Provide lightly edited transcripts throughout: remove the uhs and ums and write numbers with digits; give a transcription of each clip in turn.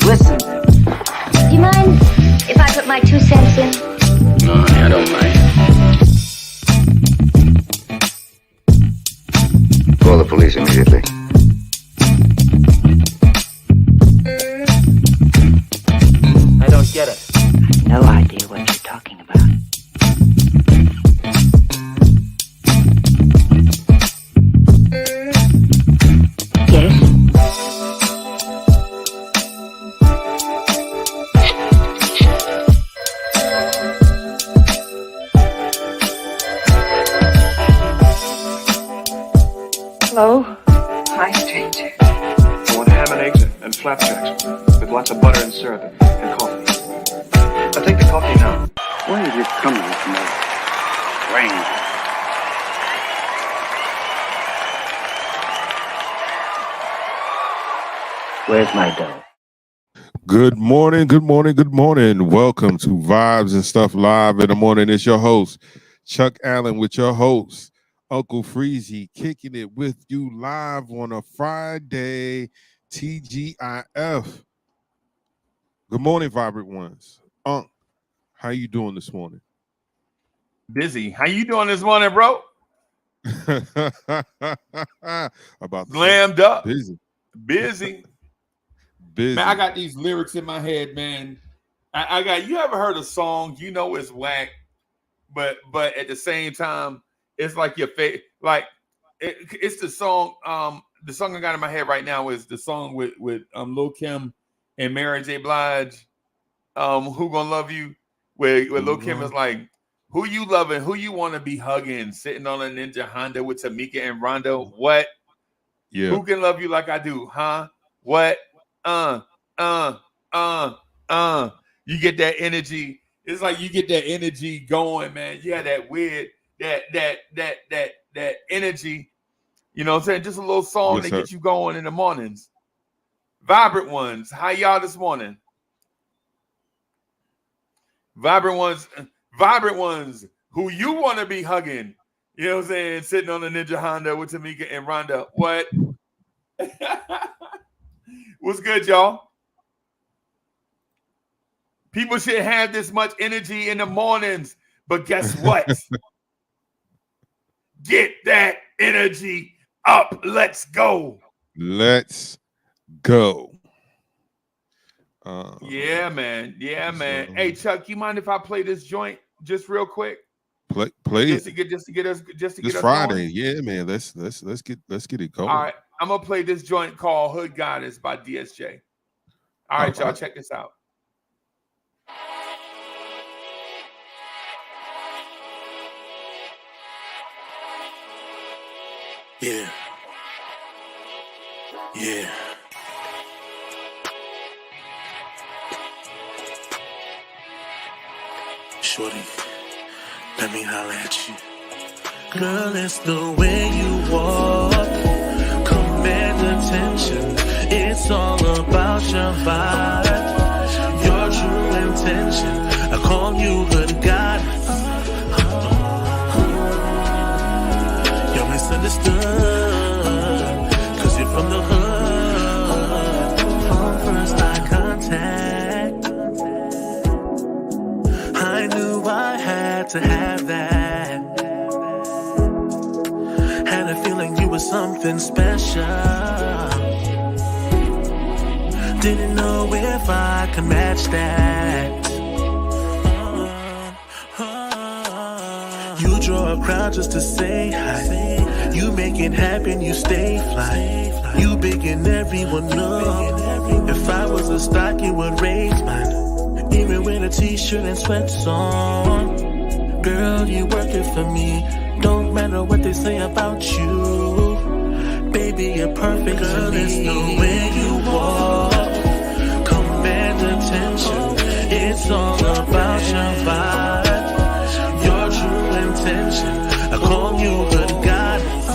Listen, do you mind if I put my 2 cents in? No, honey, I don't mind. Call the police immediately. I don't get it. No idea what you're talking about. Yes? Hello? Hi, stranger. I want ham and eggs and flapjacks with lots of butter and syrup and coffee. I'll take the coffee now. Why have you come here tonight? Rain. Where's my dough? Good morning, good morning, good morning. Welcome to Vibes and Stuff Live in the Morning. It's your host, Chuck Allen, with your host, Uncle Freezy, kicking it with you live on a Friday, TGIF. Good morning, Vibrant Ones. Unc, how you doing this morning? Busy. How you doing this morning, bro? About Slammed up. busy. Busy. Busy. Man, I got these lyrics in my head, man. I got, you ever heard a song, you know it's whack, but at the same time, it's like your favorite, like it's the song I got in my head right now is the song with Lil Kim and Mary J. Blige, Who Gonna Love You, where Lil Kim is like, who you loving, who you want to be hugging, sitting on a Ninja Honda with Tamika and Rondo, what? Yeah. Who can love you like I do, huh? What? You get that energy. It's like you get that energy going, man. You have that weird, that energy. You know what I'm saying? Just a little song Yes, to sir. get you going in the mornings. Vibrant Ones, how y'all this morning? Vibrant Ones, who you want to be hugging. You know what I'm saying? Sitting on a Ninja Honda with Tamika and Rhonda. What? What's good, y'all? People should have this much energy in the mornings, but guess what? Get that energy up. Let's go. Let's go. Yeah, man. Yeah, man. Hey, Chuck, you mind if I play this joint just real quick? Play Just it. to get us It's going? Friday. Yeah, man. Let's get it going. All right. I'm gonna play this joint called Hood Goddess by DSJ. All right, y'all, check this out. Yeah. Yeah. Shorty, let me holler at you. Girl, it's the way you walk. Command attention. It's all about your vibe. Your true intention. I call you Hood Goddess. You're misunderstood. Cause you're from the hood. On first eye contact, I knew I had to have that. Had a feeling you were something special. Didn't know if I could match that. You draw a crowd just to say hi. You make it happen, you stay fly. You big and everyone know. If I was a stock, you would raise mine. Even with a t-shirt and sweats on. Girl, you work it for me. Don't matter what they say about you. Baby, you're perfect. Girl, to me. It's the way you walk. Command attention. It's all about your vibe. Your true intention. I call you Hood Goddess.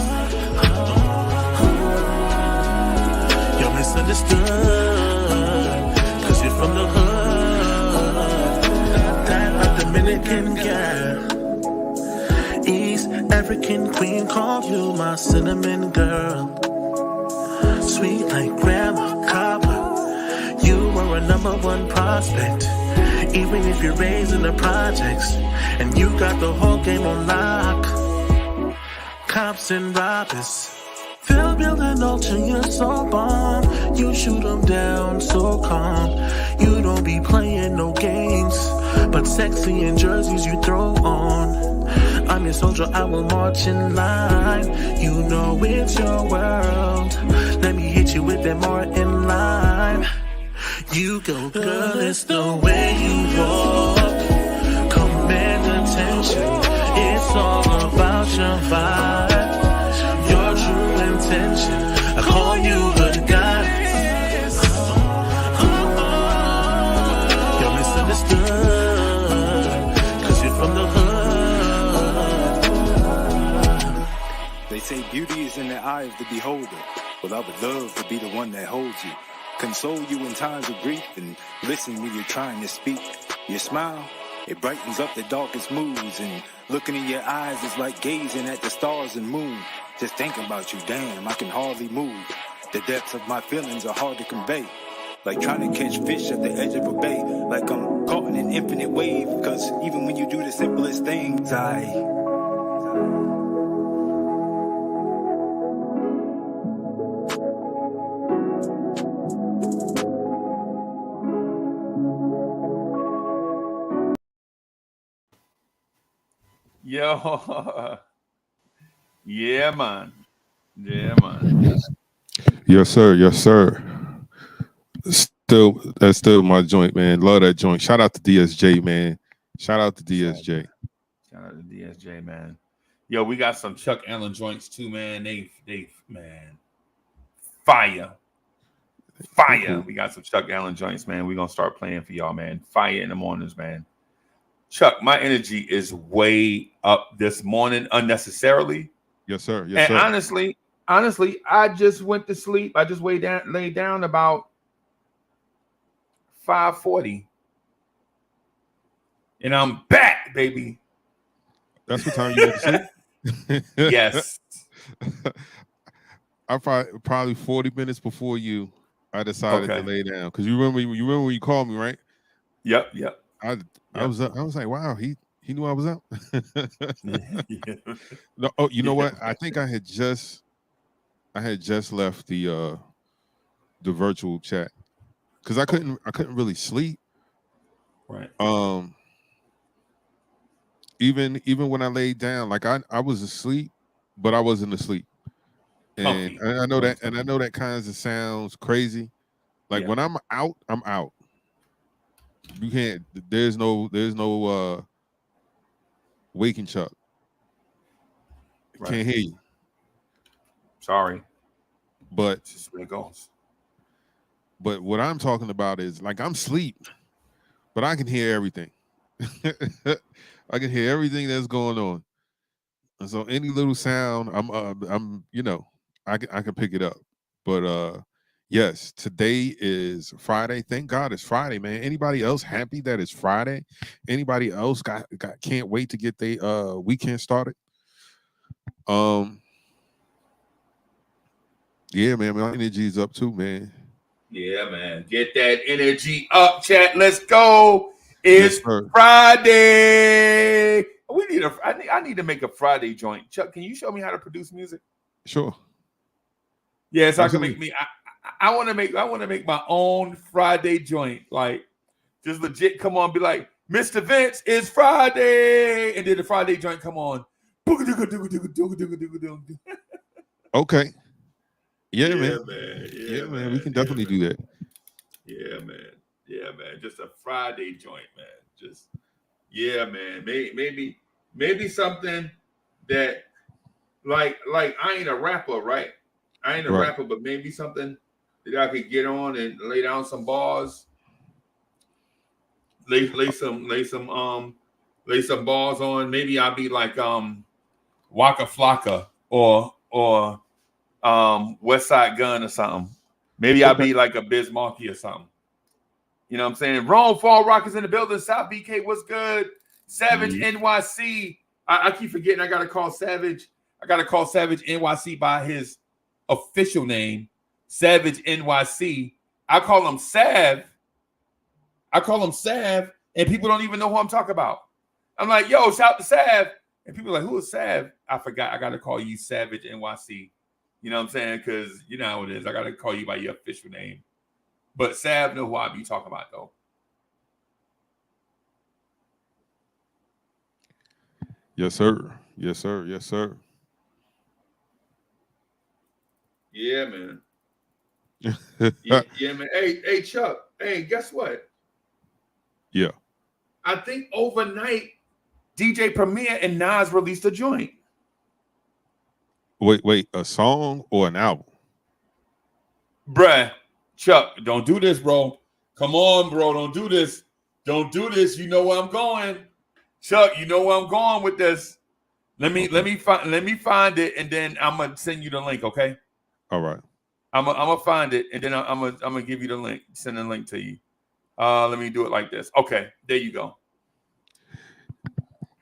You're misunderstood. Cause you're from the hood. That Dominican girl. East African queen, call you my cinnamon girl. sweet like grandma cobbler. You were a #1 prospect, even if you're raised in the projects, and you got the whole game on lock. Cops and robbers, they'll build an altar, you're so bomb. You shoot them down so calm. You don't be playing no games, but sexy in jerseys you throw on. I'm your soldier, I will march in line. You know it's your world. Let me hit you with that more in line. You go, girl, it's the way you walk. Command attention. It's all about your vibe, your true intention. I call you the goddess. You're misunderstood, 'cause you're from the hood. They say beauty is in the eye of the beholder. Well, I would love to be the one that holds you, console you in times of grief, and listen when you're trying to speak. Your smile, it brightens up the darkest moods, and looking in your eyes is like gazing at the stars and moon. Just thinking about you, damn, I can hardly move. The depths of my feelings are hard to convey, like trying to catch fish at the edge of a bay, like I'm caught in an infinite wave, 'cause even when you do the simplest things, Yo, yeah, man. Yeah, man. Yes, sir. Yes, sir. That's still my joint, man. Love that joint. Shout out to DSJ, man. Shout out to DSJ. Shout out to DSJ, man. Yo, we got some Chuck Allen joints too, man. They man, fire. Cool. We got some Chuck Allen joints, man. We're gonna start playing for y'all, man. Fire in the mornings, man. Chuck, my energy is way up this morning unnecessarily. Yes, sir. Yes, and sir. honestly, I just went to sleep. I just laid down about 5:40, and I'm back, baby. That's what time you went to sleep? Yes. I probably 40 minutes before you, I decided to lay down, because you remember when you called me, right? Yep. I was like, wow, he knew I was out. Yeah. No, oh, you know what? I think I had just left the virtual chat because I couldn't really sleep. Right. Even when I laid down, like I was asleep, but I wasn't asleep. And I know that kind of sounds crazy. Like when I'm out, I'm out. You can't. There's no waking Chuck. Right. Can't hear you. Sorry, but it's just where it goes. But what I'm talking about is like I'm asleep, but I can hear everything. I can hear everything that's going on, and so any little sound, I'm I can pick it up. But yes, today is Friday. Thank God it's Friday, man. Anybody else happy that it's Friday? Anybody else can't wait to get their weekend started? Yeah, man, my energy's up too, man. Yeah, man. Get that energy up, chat. Let's go. It's Friday. I need to make a Friday joint. Chuck, can you show me how to produce music? Sure. Yeah, so I can make me. I want to make my own Friday joint. Like, just legit come on, be like, Mr. Vince, it's Friday, and then the Friday joint come on. Okay. Yeah, man. Man. Yeah, man. We can definitely do that. Yeah, man. Yeah, man. Just a Friday joint, man. Just man. Maybe something that like I ain't a rapper, right? I ain't a rapper, but maybe something that I could get on and lay down some bars. Lay some bars on. Maybe I'll be like Waka Flocka or West Side Gun or something. Maybe I'll be like a Biz Markie or something. You know what I'm saying? Rome Fall Rock is in the building. South BK, what's good? Savage NYC. I keep forgetting I gotta call Savage NYC by his official name. Savage NYC. I call him Sav. And people don't even know who I'm talking about. I'm like, yo, shout to Sav. And people are like, who is Sav? I forgot. I got to call you Savage NYC. You know what I'm saying? Because you know how it is. I got to call you by your official name. But Sav know who I be talking about, though. Yes, sir. Yes, sir. Yes, sir. Yeah, man. yeah, man. Hey, Chuck. Hey, guess what? Yeah. I think overnight, DJ Premier and Nas released a joint. Wait, a song or an album? Bruh, Chuck, don't do this, bro. Come on, bro. Don't do this. Don't do this. You know where I'm going. Chuck, you know where I'm going with this. Let me find it, and then I'm gonna send you the link, okay? All right. I'm gonna find it, and then I'm gonna give you the link. Send the link to you. Let me do it like this. Okay, there you go.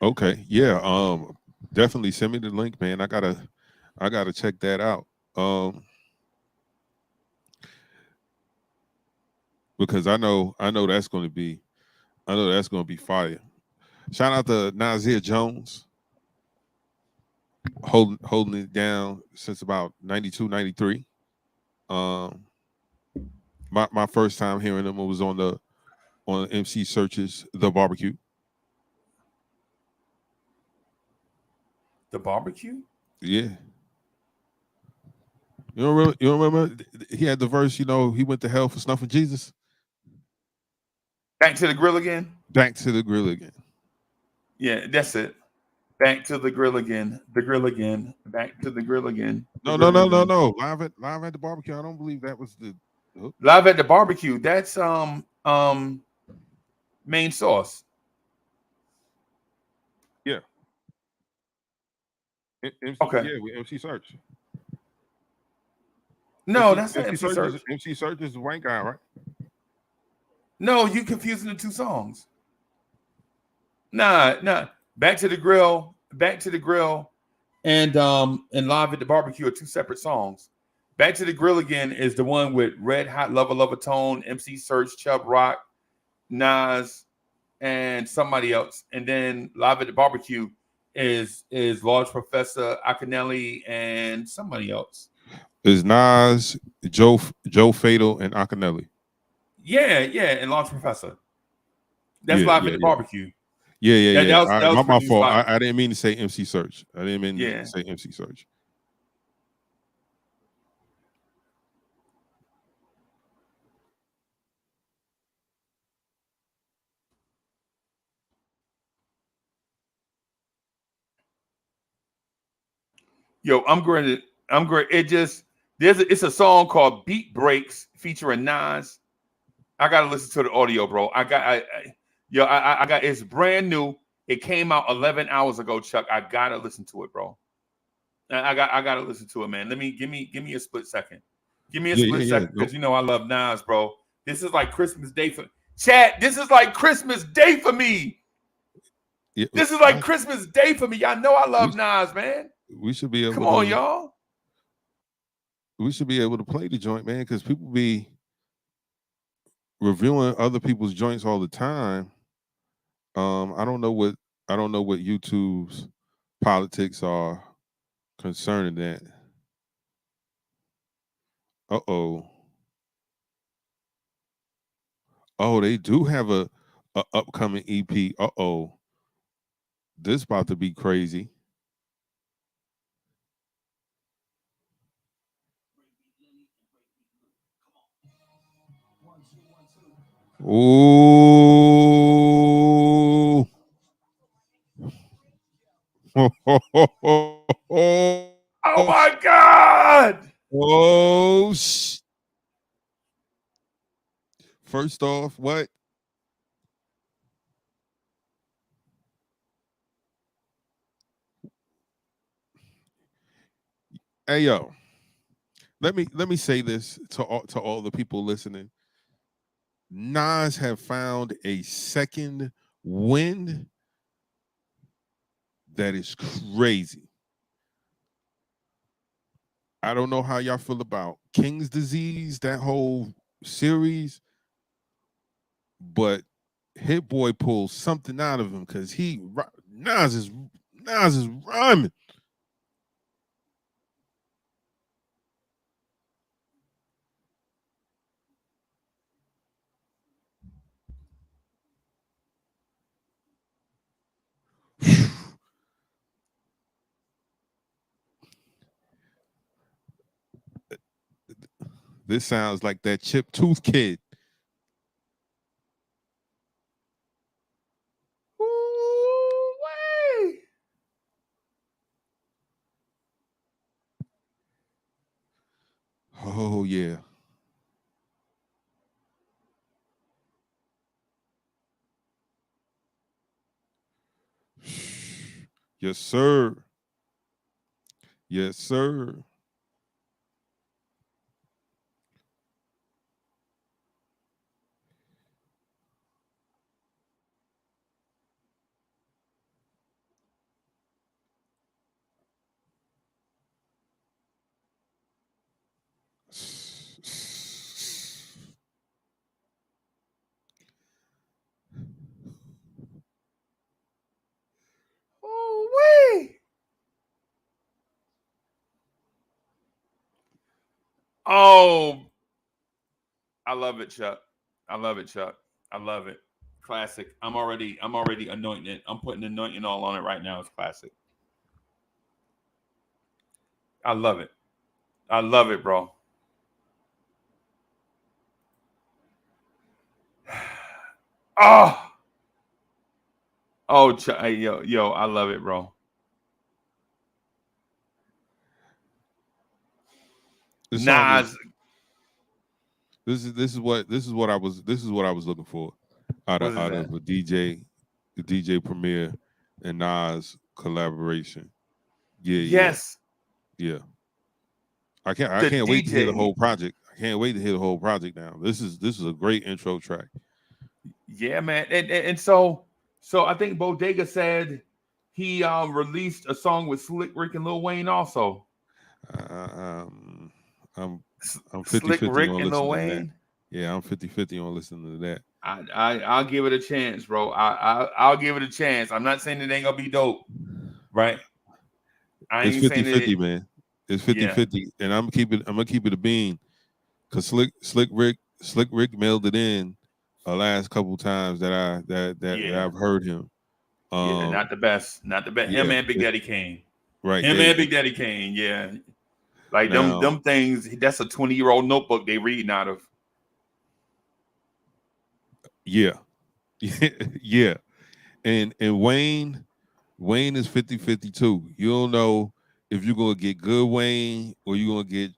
Okay, yeah. Definitely send me the link, man. I gotta check that out. Because I know that's gonna be fire. Shout out to Nasir Jones, holding it down since about 92, 93. My first time hearing him was on MC Search's The Barbecue. The Barbecue? Yeah. You don't remember he had the verse, he went to hell for snuffing Jesus. Back to the grill again? Back to the grill again. Yeah, that's it. Back to the grill again. The grill again. Back to the grill again. No. Live at the barbecue. I don't believe that was the Live at the Barbecue. That's Main Sauce. Yeah. MC, okay. Yeah, with MC Search. No, that's not MC Search. MC Search is the white guy, right? No, you confusing the two songs. Nah. Back to the Grill, and Live at the Barbecue are two separate songs. Back to the Grill again is the one with Red Hot Lover Tone, MC Search, Chubb Rock, Nas, and somebody else. And then Live at the Barbecue is Large Professor, Akinelli, and somebody else. Is Nas, Joe Fatal, and Akinelli. Yeah, and Large Professor. That's Live at the Barbecue. Yeah. That was my fault. I didn't mean to say MC Search. I didn't mean Yeah. to say MC Search. Yo, I'm great. It's a song called Beat Breaks featuring Nas. I gotta listen to the audio, bro. I got it's brand new. It came out 11 hours ago, Chuck. I gotta listen to it, bro. I gotta listen to it, man. Give me a split second. Give me a split second, because you know I love Nas, bro. This is like Christmas Day for chat. This is like Christmas Day for me. Yeah, this is like Christmas Day for me. Y'all know I love Nas, man. We should be able. Come on, y'all. We should be able to play the joint, man, because people be reviewing other people's joints all the time. I don't know what YouTube's politics are concerning that. Oh, they do have a upcoming EP. This about to be crazy. Ooh. Oh my God. Oh, first off, what? Hey, yo. Let me say this to all the people listening. Nas have found a second wind that is crazy. I don't know how y'all feel about King's Disease, that whole series, but Hit Boy pulls something out of him because Nas is rhyming. This sounds like that Chip Tooth Kid. Ooh-wee. Oh yeah. Yes, sir. Yes, sir. Ooh-wee. Oh, I love it, Chuck. I love it, Chuck. I love it. Classic. I'm already anointing it. I'm putting anointing all on it right now. It's classic. I love it. I love it, bro. Oh, yo, I love it, bro. This song is, Nas, this is what I was looking for out what is of that? a DJ, the DJ Premier and Nas collaboration. Yes, Yeah. I the can't wait to hear the DJ. whole project. I can't wait to hear the whole project now. This is a great intro track. Yeah, man. And so I think Bodega said he released a song with Slick Rick and Lil Wayne also. I'm I'm Slick 50-50 Rick on and Lil listening to that. Wayne. Yeah, I'm 50-50 on listening to that. I'll give it a chance, bro. I'll give it a chance. I'm not saying it ain't gonna be dope, right? I It's ain't saying it. 50-50, man. It's Yeah, 50-50. And I'm gonna keep it a bean. Cause Slick Rick mailed it in the last couple times that yeah, I've heard him. yeah. Not the best. Not the best. Him Yeah, and Big Daddy Kane. right. Him and Big Daddy Kane. Yeah, like Now, them things. That's a 20-year-old notebook they reading out of. yeah. Yeah. And Wayne is 50-50 too. You don't know if you're gonna get good Wayne or you're gonna get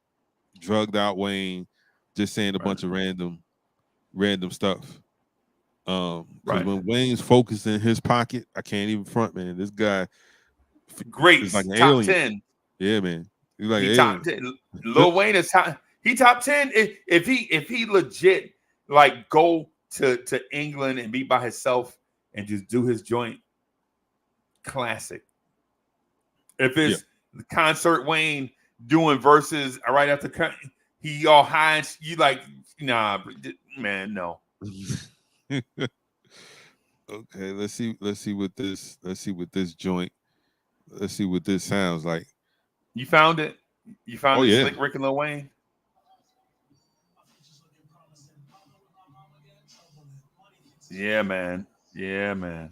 drugged out Wayne just saying a bunch of random stuff. Because Right. when Wayne's focused in his pocket, I can't even front, man. This guy is like Greats an top alien. 10. Yeah, man. He's like an He top alien. 10. Lil Wayne is top. He top 10. If he legit like go to England and be by himself and just do his joint, classic. If Yeah. it's concert Wayne doing verses right after he all high and you like, nah, man, no. Okay, let's see what this joint. Let's see what this sounds like. You found it. You found Oh it. yeah. Slick Rick and Lil Wayne. Yeah, man. Yeah, man.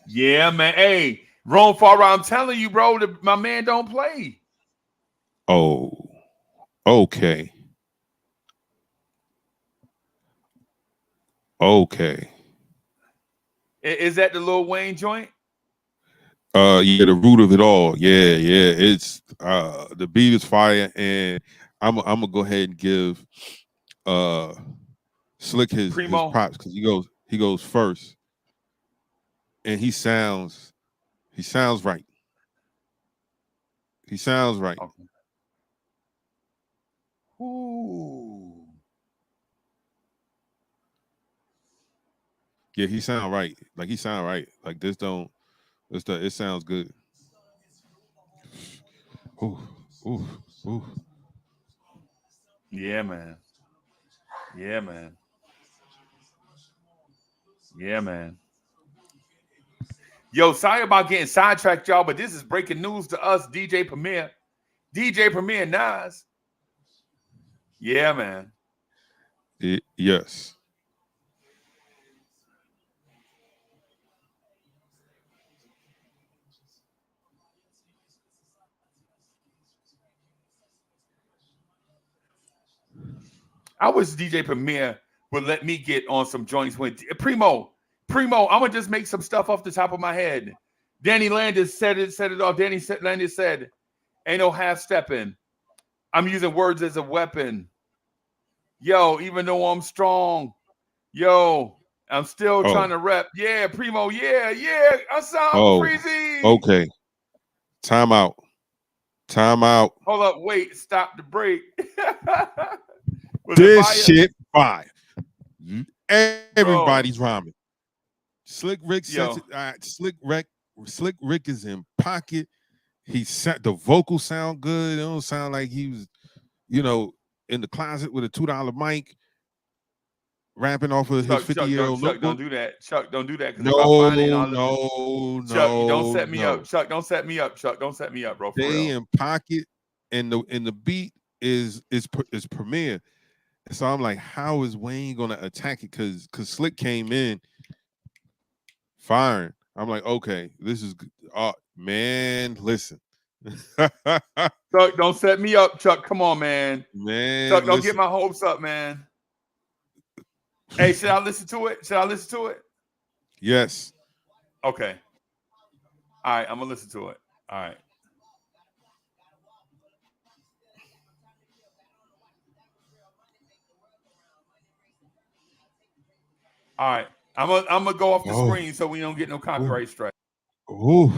Yeah, man. Hey, Rome Farah, I'm telling you, bro, my man don't play. Oh, okay. Okay. Is that the Lil Wayne joint? Yeah, the root of it all. Yeah. It's the beat is fire, and I'm gonna go ahead and give Slick his Primo. props because he goes first, and he sounds right. He sounds right. Okay. Ooh. Yeah, he sound right. Like he sound right. Like it sounds good. Ooh, ooh. Yeah, man. Yeah, man. Yeah, man. Yo, sorry about getting sidetracked, y'all, but this is breaking news to us, DJ Premier. DJ Premier Nas. Yeah, man. Yes. I wish DJ Premier would let me get on some joints with Primo. I'm gonna just make some stuff off the top of my head. Danny Landis set it off. Landis said, "Ain't no half stepping. I'm using words as a weapon. Yo, even though I'm strong, yo, I'm still trying to rep. Yeah, Primo. Yeah. I sound crazy. Okay. Time out. Hold up. Wait. Stop the break. This shit fire. Everybody's rhyming. Slick Rick says it. Slick Rick is in pocket. The vocals sound good. It don't sound like he was, in the closet with a $2 mic, rapping off of his 50-year-old Chuck, don't do that. Chuck, don't do that. No. Chuck, don't set me up. Chuck, don't set me up. Chuck, don't set me up, bro. They in pocket, and the beat is Premier. So I'm like, how is Wayne gonna attack it? Because Slick came in firing. I'm like, okay, this is good. Man, listen. Chuck, don't set me up, Chuck. Come on, man. Man, Chuck, don't get my hopes up, man. Hey, should I listen to it? Yes. Okay. All right, I'm gonna listen to it. All right. All right. I'm gonna go off the screen so we don't get no copyright strike. Ooh.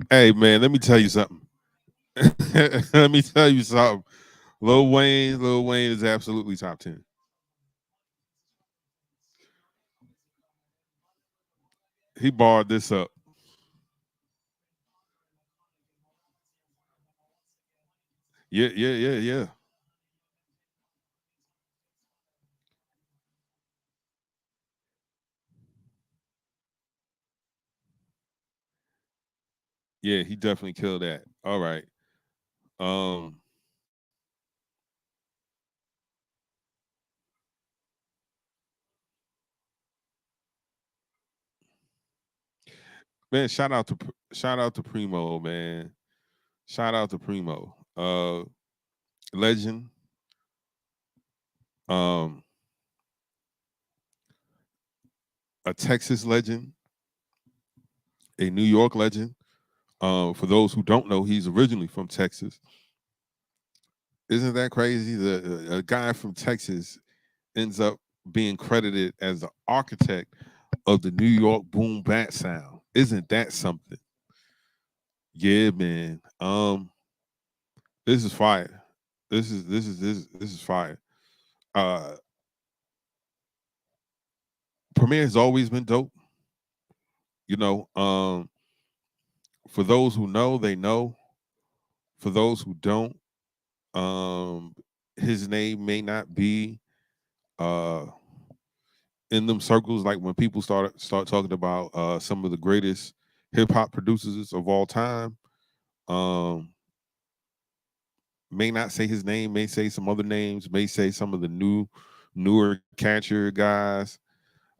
Hey man, let me tell you something. Lil Wayne is absolutely top 10. He barred this up. Yeah. Yeah, he definitely killed that. All right. Man, shout out to Primo, man. Shout out to Primo. Legend. A Texas legend, a New York legend. For those who don't know, he's originally from Texas. Isn't that crazy? A guy from Texas ends up being credited as the architect of the New York boom bap sound. Isn't that something? Yeah, man. This is fire. This is fire. Premier has always been dope. For those who know, they know. For those who don't, his name may not be in them circles, like when people start talking about some of the greatest hip-hop producers of all time. May not say his name, may say some other names, may say some of the newer catcher guys,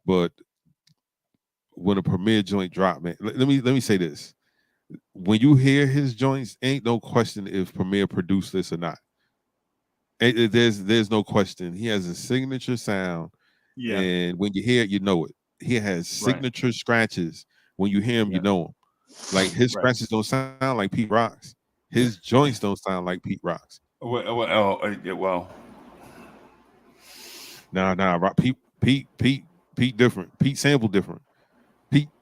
but when a Premier joint drop, man, let me say this: when you hear his joints, ain't no question if Premier produced this or not. There's no question. He has a signature sound, and when you hear it, you know it. He has signature scratches. When you hear him, you know him. Like his scratches don't sound like Pete Rock's. His joints don't sound like Pete Rock's. Well. Nah. Pete different. Pete sample different.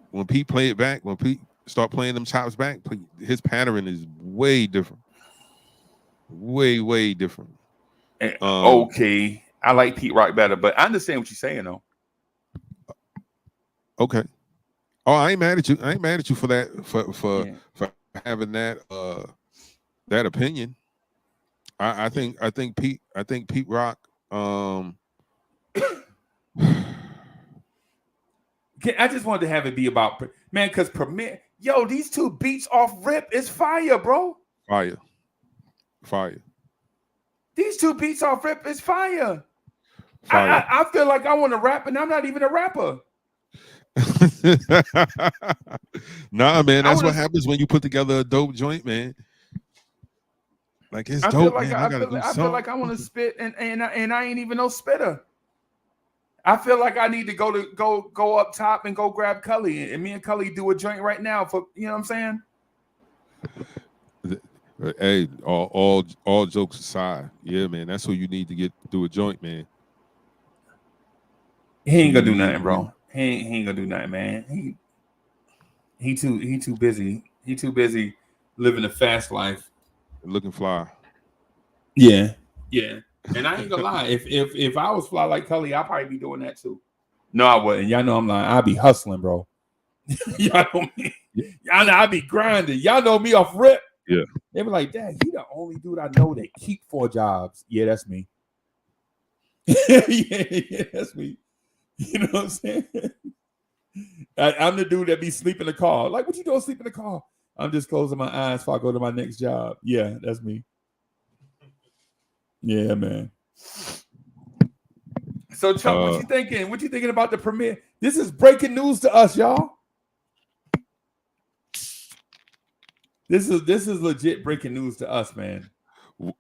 When Pete play it back, when Pete start playing them chops back, his pattern is way different. Way different. Okay, I like Pete Rock better, but I understand what you're saying though. Okay. Oh, I ain't mad at you. I ain't mad at you for that. For having that that opinion. I think Pete Rock. I just wanted to have it be about man, because Premier, yo, these two beats off rip is fire, bro. Fire. These two beats off rip is fire. Fire. I feel like I want to rap, and I'm not even a rapper. Nah, man, that's what happens when you put together a dope joint, man. Like it's dope, man. I feel like I want to spit, and I ain't even no spitter. I feel like I need to go up top and go grab Cully, and me and Cully do a joint right now for you know what I'm saying. Hey, all jokes aside, yeah, man, that's who you need to get do a joint, man. He ain't gonna do nothing, bro. He ain't gonna do nothing, man. He too busy. He too busy living a fast life, looking fly. Yeah. And I ain't gonna lie. If I was fly like Cully, I'd probably be doing that too. No, I wouldn't. Y'all know I'm lying. I'd be hustling, bro. Y'all know me. Y'all know I be grinding. Y'all know me off rip. Yeah. They be like, Dad, he the only dude I know that keep 4 jobs. Yeah, that's me. yeah, that's me. You know what I'm saying? I'm the dude that be sleeping in the car. Like, what you doing sleep in the car? I'm just closing my eyes before I go to my next job. Yeah, that's me. Yeah, man. So, Chuck, what you thinking? What you thinking about the premiere? This is breaking news to us, y'all. This is legit breaking news to us, man.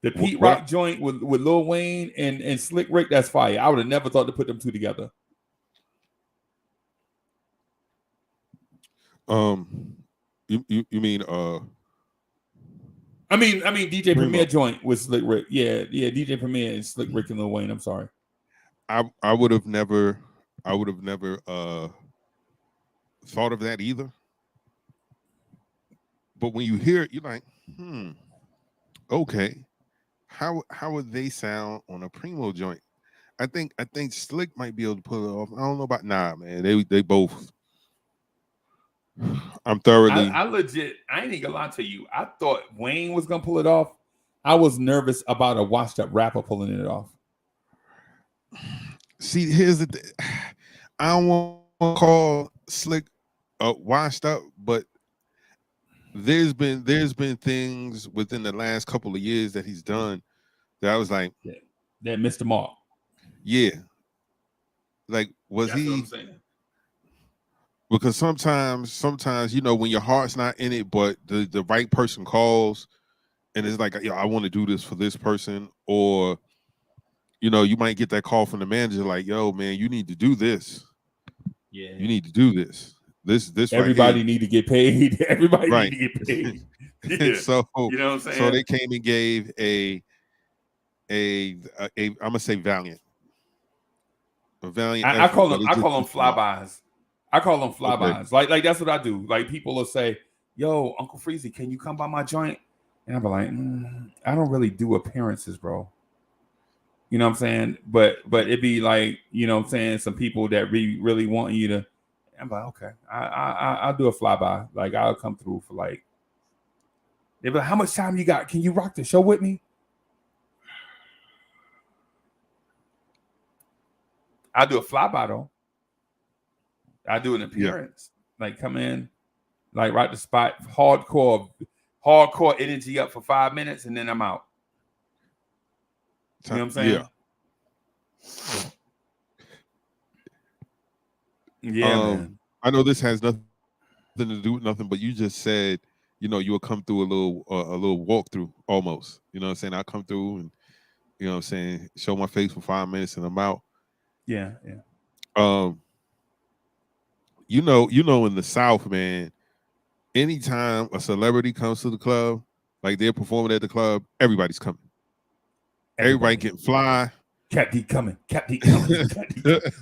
The Pete Rock joint with Lil Wayne and Slick Rick, that's fire. I would have never thought to put them two together. You mean I mean DJ Premier joint with Slick Rick. Yeah, DJ Premier and Slick Rick and Lil Wayne. I'm sorry. I would have never thought of that either. But when you hear it, you're like, okay. How would they sound on a Primo joint? I think Slick might be able to pull it off. I don't know about man. They both. I'm thoroughly. I legit. I ain't even gonna lie to you. I thought Wayne was gonna pull it off. I was nervous about a washed up rapper pulling it off. See, here's the thing. I don't want to call Slick washed up, but there's been things within the last couple of years that he's done that I was like, that missed the mark. Yeah. Like, was he? What I'm saying. Because sometimes, you know, when your heart's not in it, but the right person calls and it's like, I want to do this for this person, or, you know, you might get that call from the manager like, yo, man, you need to do this. Yeah. You need to do this. This everybody right need to get paid. Everybody right. need to get paid. Yeah. So, you know what I'm saying? So they came and gave I'm gonna say Valiant. A Valiant. I call them flybys. I call them flybys. Okay. Like that's what I do. Like people will say, "Yo, Uncle Freezy, can you come by my joint?" And I'm like, I don't really do appearances, bro. You know what I'm saying? But it'd be like, you know what I'm saying, some people that really want you to. I'm like, okay, I'll do a flyby. Like I'll come through for like. They'd be like, how much time you got? Can you rock the show with me? I'll do a flyby though. I do an appearance, like come in, like right the spot, hardcore energy up for 5 minutes, and then I'm out. You know what I'm saying? Yeah, man. I know this has nothing to do with nothing, but you just said, you know, you will come through a little walkthrough almost. You know what I'm saying? I'll come through and, you know what I'm saying, show my face for 5 minutes and I'm out. Yeah. You know, in the South, man, anytime a celebrity comes to the club, like they're performing at the club, everybody's coming. Everybody getting fly. Cat D coming. Cat D coming.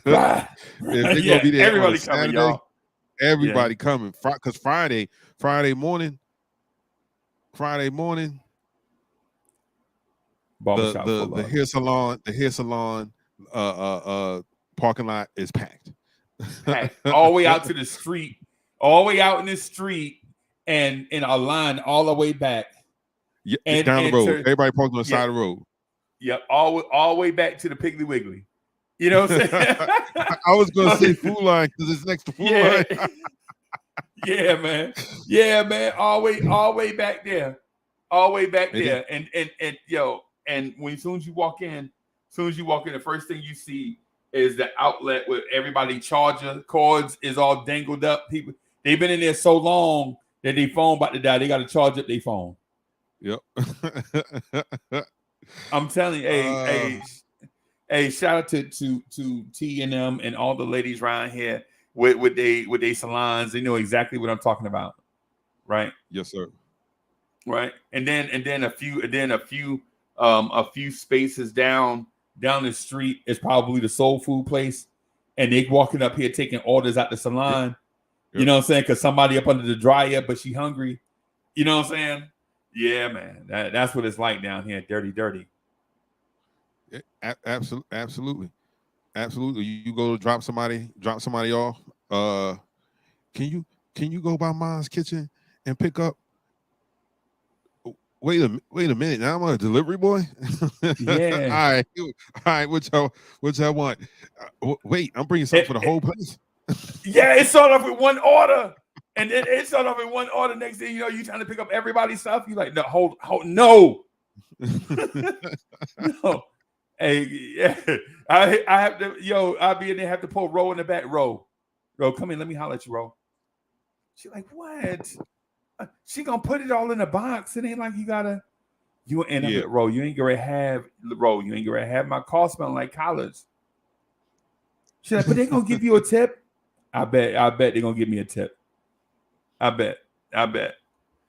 Fly. Gonna be there everybody coming, y'all. Everybody coming. Because Friday morning, the hair salon parking lot is packed. packed all the way out to the street, all the way out in the street, and in a line all the way back. Yeah, down the road. Everybody parked on the side of the road. Yep, all the way back to the Piggly Wiggly. You know what I'm saying? I was gonna say Food Line because it's next to Food Line. Yeah, man. Yeah, man. All the way back there. All the way back there. And when as soon as you walk in, the first thing you see is the outlet where everybody charger cords is all dangled up. People, they've been in there so long that their phone about to die. They got to charge up their phone. Yep. I'm telling you, hey, shout out to T&M and all the ladies around here with they salons. They know exactly what I'm talking about, right? Yes, sir. Right, and then a few spaces down the street is probably the soul food place, and they walking up here taking orders out the salon. Yep. You know what I'm saying? Because somebody up under the dryer, but she hungry. You know what I'm saying? Yeah, man. That's what it's like down here. Dirty. Absolutely. You go to drop somebody off. Can you go by Mom's Kitchen and pick up? Wait a minute. Now I'm a delivery boy. Yeah. All right. What y'all want? Wait, I'm bringing something for the whole place. Yeah, it started off with one order, and then it started off with one order. Next thing you know, you trying to pick up everybody's stuff. You like, no, hold, no. No. Hey, yeah, I have to. I'll be in there. Have to pull Ro in the back. Ro, come in. Let me holler at you, Ro. She like, what? She gonna put it all in a box. It ain't like you gotta. You and yeah. Ro, you ain't gonna have my car smelling like college. She's like, but they gonna give you a tip. I bet they're gonna give me a tip. I bet.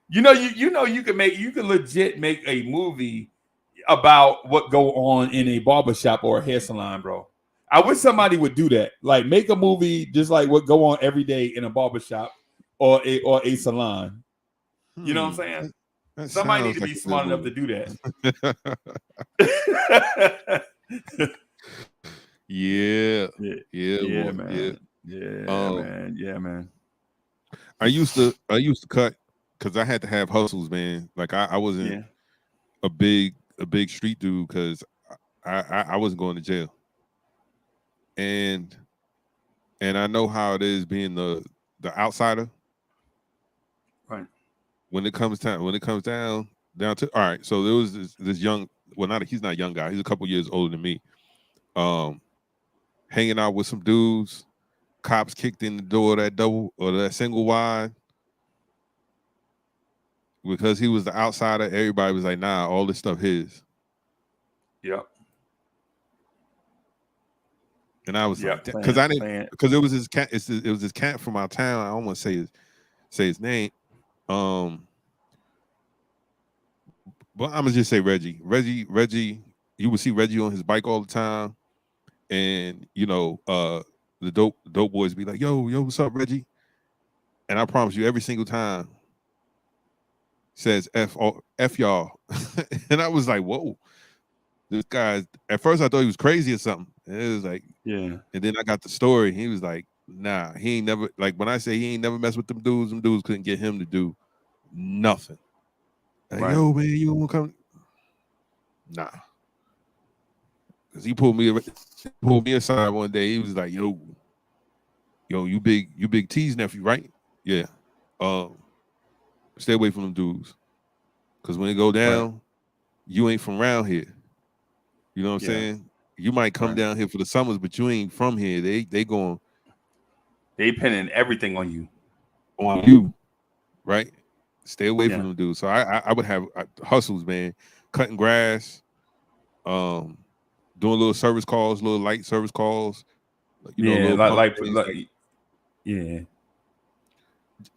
You can legit make a movie about what go on in a barbershop or a hair salon, bro. I wish somebody would do that. Like, make a movie just like what go on every day in a barbershop or a salon. You know what I'm saying? Somebody need to be smart enough to do that. Yeah, man. I used to cut because I had to have hustles, man. Like I wasn't a big street dude because I wasn't going to jail, and I know how it is being the outsider. Right. When it comes down to all right. So there was this young, he's not a young guy. He's a couple years older than me. Hanging out with some dudes. Cops kicked in the door of that single wide. Because he was the outsider, everybody was like, nah, all this stuff his. Yep. And I was like, because I didn't, because it was his cat, it was this cat from our town. I don't want to say his name. But I'm gonna just say Reggie. Reggie, you would see Reggie on his bike all the time. And the dope boys be like, yo, what's up, Reggie? And I promise you, every single time says F y'all. And I was like, whoa, this guy. At first I thought he was crazy or something. And it was like, yeah. And then I got the story. He was like, nah, he ain't never, like when I say he ain't never messed with them dudes couldn't get him to do nothing. Like, right. Yo, man, you wanna come? Nah. Cause he pulled me aside one day. He was like, yo, you big T's nephew, right? Yeah. Stay away from them dudes. Cause when it go down, right. You ain't from around here. You know what I'm saying? You might come down here for the summers, but you ain't from here. They pinning everything on you. Right? Stay away from them dudes. So I would have hustles, man. Cutting grass, doing little light service calls.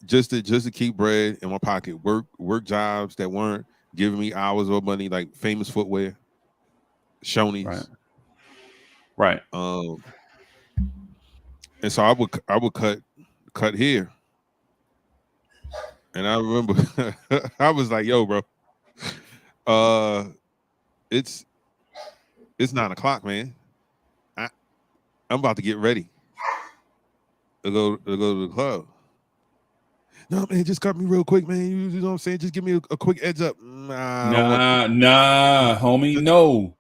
Just to keep bread in my pocket. Work jobs that weren't giving me hours or money, like Famous Footwear, Shoney's. Right. And so I would cut here. And I remember I was like, yo, bro, it's 9 o'clock, man. I'm about to get ready. to go to the club. No, man, just cut me real quick, man. You know what I'm saying? Just give me a quick edge up. Nah, I don't want Nah, homie, no.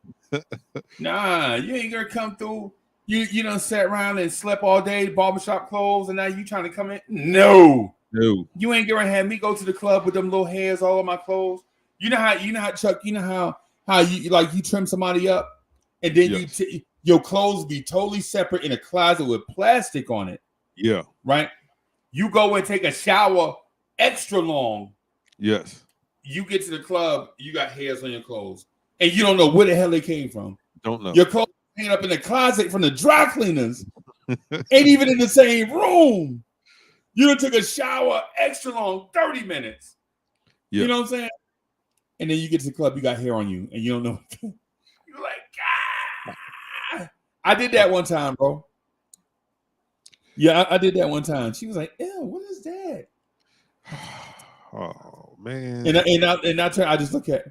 Nah, you ain't gonna come through. You done sat around and slept all day, barbershop clothes, and now you trying to come in? No. You ain't gonna have me go to the club with them little hairs all over my clothes. You know how Chuck, you know how you like you trim somebody up and then your clothes be totally separate in a closet with plastic on it. Yeah. Right? You go and take a shower extra long. Yes. You get to the club, you got hairs on your clothes, and you don't know where the hell they came from. Don't know. Your clothes hanging up in the closet from the dry cleaners. Ain't even in the same room. You done took a shower extra long, 30 minutes. Yeah. You know what I'm saying? And then you get to the club, you got hair on you, and you don't know. You're like, ah. I did that one time, bro. Yeah, I did that one time. She was like, ew, what is that? Oh, man. I just look at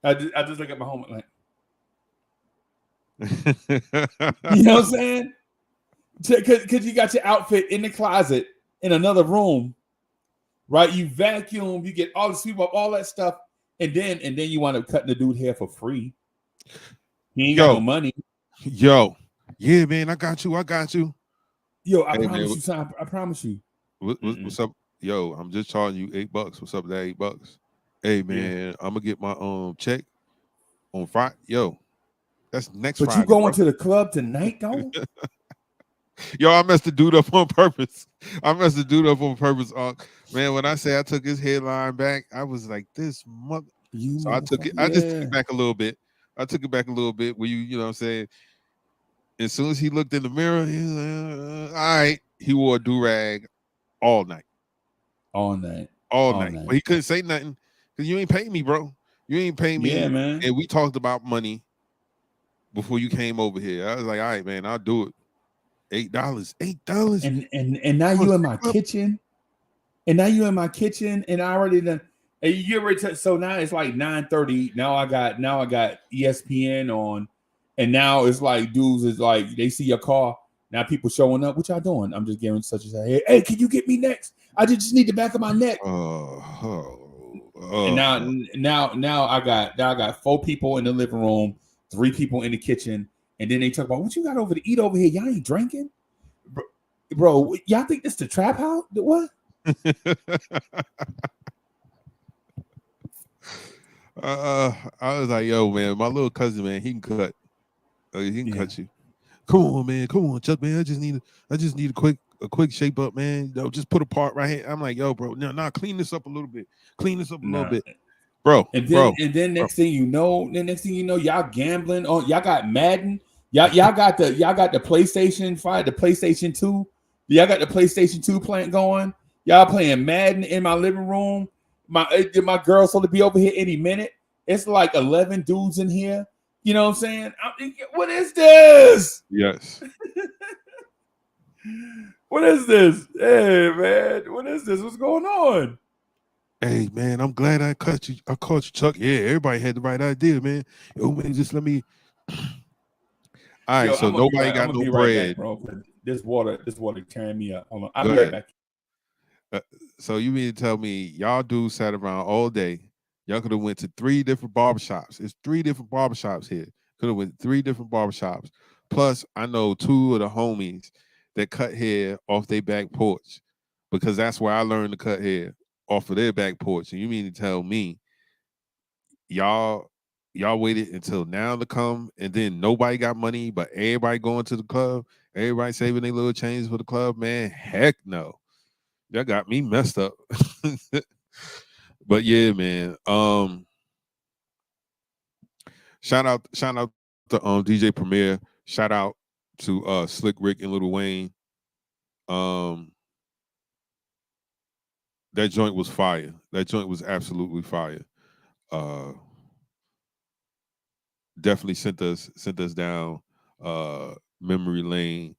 I just look at my home like, you know what I'm saying? Because you got your outfit in the closet in another room, right? You vacuum, you get all the sweep up, all that stuff, and then you wind up cutting the dude hair for free. He ain't got no money. Yo, yeah, man, I got you. Yo, I promise you, son. I promise you. What's up? Yo, I'm just charging you $8. What's up with that $8? Hey, man, I'm gonna get my check on Friday. Yo, that's next Friday. But you going to the club tonight, though? Yo, I messed the dude up on purpose. Man, when I say I took his headline back, I was like, this mother. So I took it. I just took it back a little bit. Where you know what I'm saying? As soon as he looked in the mirror, he was like, all right. He wore a do-rag all night. All night. But he couldn't say nothing because you ain't paying me, bro. You ain't paying me. Yeah, man. And we talked about money before you came over here. I was like, all right, man, I'll do it. $8. And now you in my kitchen. And I already done. And you already so now it's like 9:30. Now I got ESPN on, and now it's like dudes is like they see your car. Now people showing up. What y'all doing? I'm just giving such as hey, can you get me next? I just need the back of my neck. And now I got 4 people in the living room, 3 people in the kitchen, and then they talk about what you got over to eat over here. Y'all ain't drinking, bro. Y'all think this the trap house? What? I was like, yo, man, my little cousin, man, he can cut. He can cut you. Come on, man. Come on, Chuck, man. I just need a quick shape up, man. Yo, just put a part right here. I'm like, yo, bro, no, clean this up a little bit. Little bit. Bro. And then next thing you know, y'all gambling on y'all got Madden. Y'all got the PlayStation 5, the PlayStation 2. Y'all got the PlayStation 2 plant going. Y'all playing Madden in my living room. My girl's supposed to be over here any minute. It's like 11 dudes in here. You know what I'm saying? What is this? Yes. What is this? Hey, man. What is this? What's going on? Hey, man, I'm glad I caught you, Chuck. Yeah, everybody had the right idea, man. Yo, man, just let me. All right, so nobody got no bread. Back, bro. This water tearing me up. Hold on. I'll be right back. So you mean to tell me y'all dudes sat around all day? Y'all could have went to 3 different barbershops. It's 3 different barbershops here. Could have went 3 different barbershops. Plus, I know 2 of the homies that cut hair off their back porch because that's where I learned to cut hair off of their back porch. And you mean to tell me y'all waited until now to come and then nobody got money, but everybody going to the club, everybody saving their little change for the club? Man, heck no. That got me messed up. But yeah, man. Shout out to DJ Premier. Shout out to Slick Rick and Lil Wayne. That joint was fire. That joint was absolutely fire. Definitely sent us down memory lane.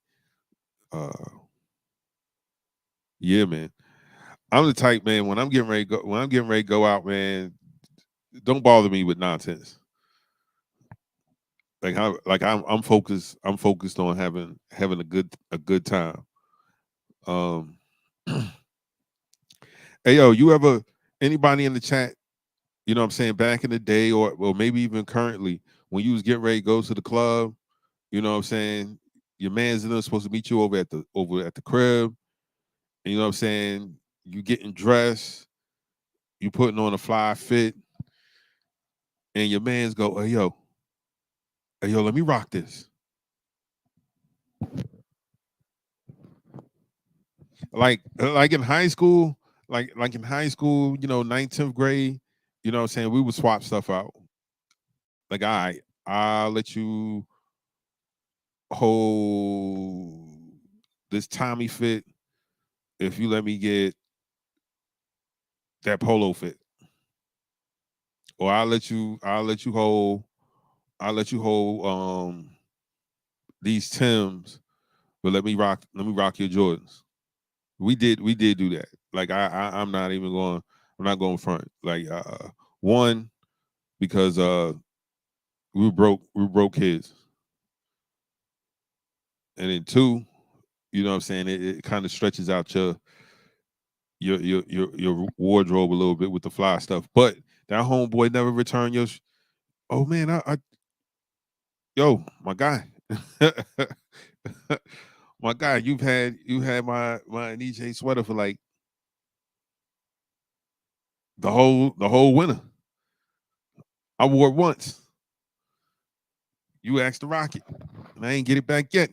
Yeah, man. I'm the type, man, when I'm getting ready to go out, man, don't bother me with nonsense. I'm focused on having a good time. Um, hey yo, you ever anybody in the chat? You know what I'm saying? Back in the day, or maybe even currently, when you was getting ready to go to the club, you know what I'm saying? Your man's supposed to meet you over at the crib. And you know what I'm saying? You getting dressed, you putting on a fly fit, and your man's go, hey yo, let me rock this. Like in high school, like in high school, you know, 9th, 10th grade, you know what I'm saying? We would swap stuff out. Like, all right, I'll let you hold this Tommy fit if you let me get that polo fit. Or I'll let you hold these Timbs, but let me rock your Jordans. We did do that. Like I'm not going front. Like one, because we were broke kids. And then two, you know what I'm saying, it kind of stretches out your wardrobe a little bit with the fly stuff. But that homeboy never returned your oh man, I yo, my guy. My guy, you had my EJ sweater for like the whole winter. I wore it once. You asked to rock it, and I ain't get it back yet.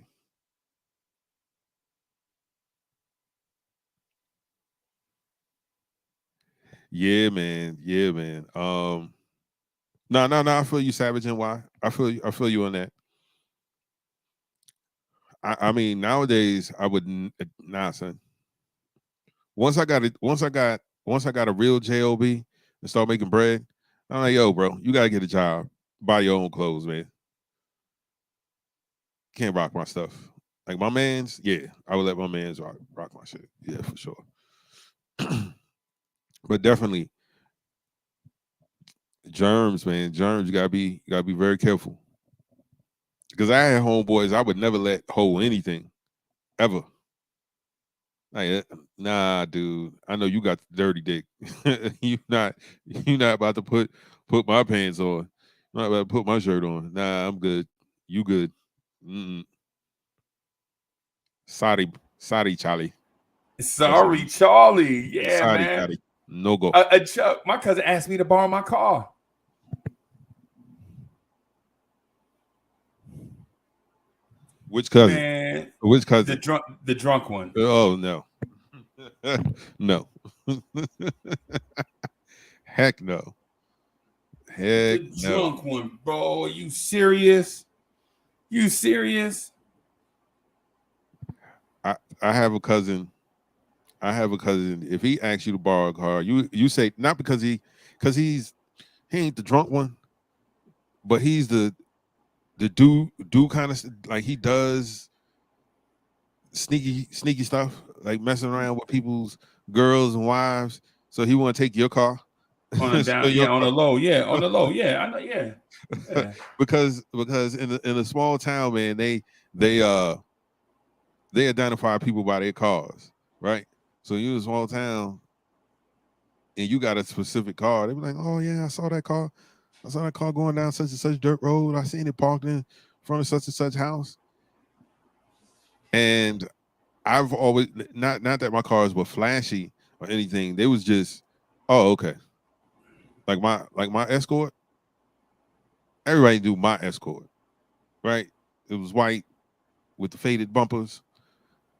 Yeah, man. Yeah, man. No. I feel you, Savage, and why? I feel you on that. I mean, nowadays I wouldn't. Nah, son. Once I got a real job and start making bread, I'm like, yo, bro, you gotta get a job, buy your own clothes, man. Can't rock my stuff. Like my man's, yeah, I would let my man's rock my shit. Yeah, for sure. But definitely, germs, man. Germs, you gotta be very careful. Because I had homeboys, I would never let hold anything, ever. Like, nah, dude. I know you got the dirty dick. you not about to put my pants on. I'm not about to put my shirt on. Nah, I'm good. You good? Mm-mm. Sorry, Charlie. Sorry, Charlie. Yeah, Sorry, man. Charlie. No go. Chuck, my cousin asked me to borrow my car. Which cousin? Man, which cousin? The drunk one. Oh no. No. Heck no. Heck the drunk one, bro. Are you serious? You serious? I have a cousin. If he asks you to borrow a car, you say not because he ain't the drunk one, but he's the do kind of like he does sneaky stuff, like messing around with people's girls and wives. So he want to take your car on the down, on the low, on the low, I know, yeah. because in a small town, man, they identify people by their cars, right? So you in a small town and you got a specific car, they be like, oh yeah, I saw that car going down such and such dirt road. I seen it parked in front of such and such house. And I've always not that my cars were flashy or anything. They was just, oh, okay. Like my Escort. Everybody do my Escort, right? It was white with the faded bumpers,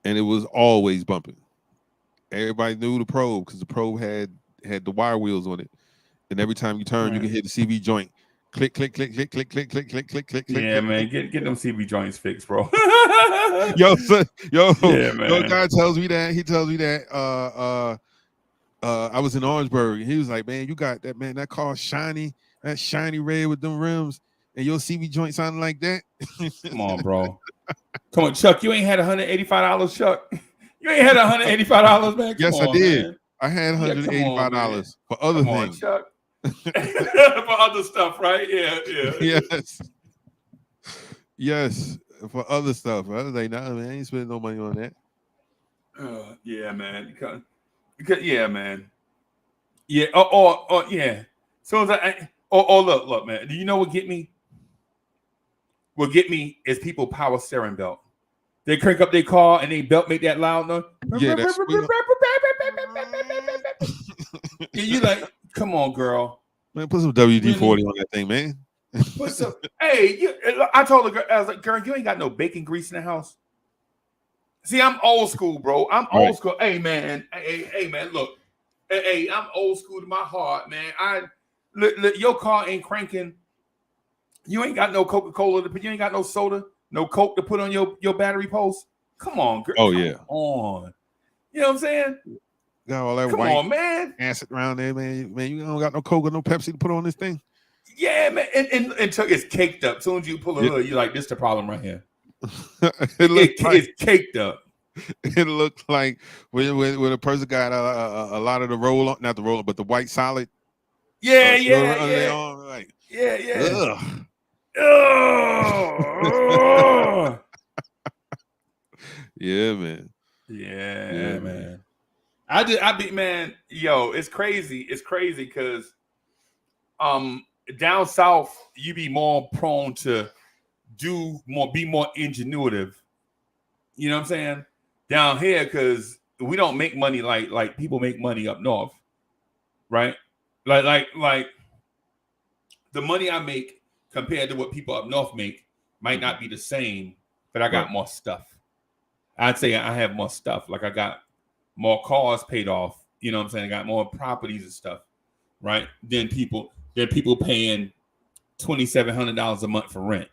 and it was always bumping. Everybody knew the Probe because the Probe had the wire wheels on it, and every time you turn, you can hit the CV joint. Click, click, click, click, click, click, click, click, click, click. Yeah, click, man, click. get them CV joints fixed, bro. yo, yeah, man. Yo, guy tells me that. He tells me that I was in Orangeburg, and he was like, man, you got that, man, that car shiny, that shiny red with them rims, and your CV joint sounding like that. Come on, bro. Come on, Chuck. You ain't had $185, Chuck. You ain't had $185, man. Yes, I did. Man. I had $185 for other things. Chuck. For other stuff, right? Yeah. Yes, for other stuff. I was like, nah, man, I ain't spending no money on that. Yeah, man. Because yeah, man. Yeah. Oh, yeah. So look, man. Do you know what get me? What get me is people power steering belt. They crank up their car and they belt make that loud noise. Yeah, that's And you like, come on, girl. man, put some WD-40 on that thing, man. Put some. Hey, I told the girl, I was like, girl, you ain't got no bacon grease in the house. See, I'm old school, bro. I'm old school. Hey, man. Hey, man. Look. Hey, I'm old school to my heart, man. Look, your car ain't cranking. You ain't got no Coca-Cola to put. You ain't got no soda, no Coke to put on your battery post. Come on, girl. Oh, yeah. Come on. You know what I'm saying? Got all that Come white on, man. acid around there, man. Man, you don't got no Coke or no Pepsi to put on this thing. Yeah, man. And it's caked up. As soon as you pull a hood, you're like, this the problem right here. It's caked up. It looked like when a person got a lot of the roll, not the roller, but the white solid. Yeah. Like, Yeah. Yeah, man. Yeah, man. I be man, yo, it's crazy. It's crazy because down south you be more prone to be more ingenuitive. You know what I'm saying? Down here, because we don't make money like people make money up north, right? Like the money I make compared to what people up north make might not be the same, but I got more stuff. I'd say I have more stuff. Like I got more cars paid off. You know what I'm saying? I got more properties and stuff, right? Than people paying $2,700 a month for rent.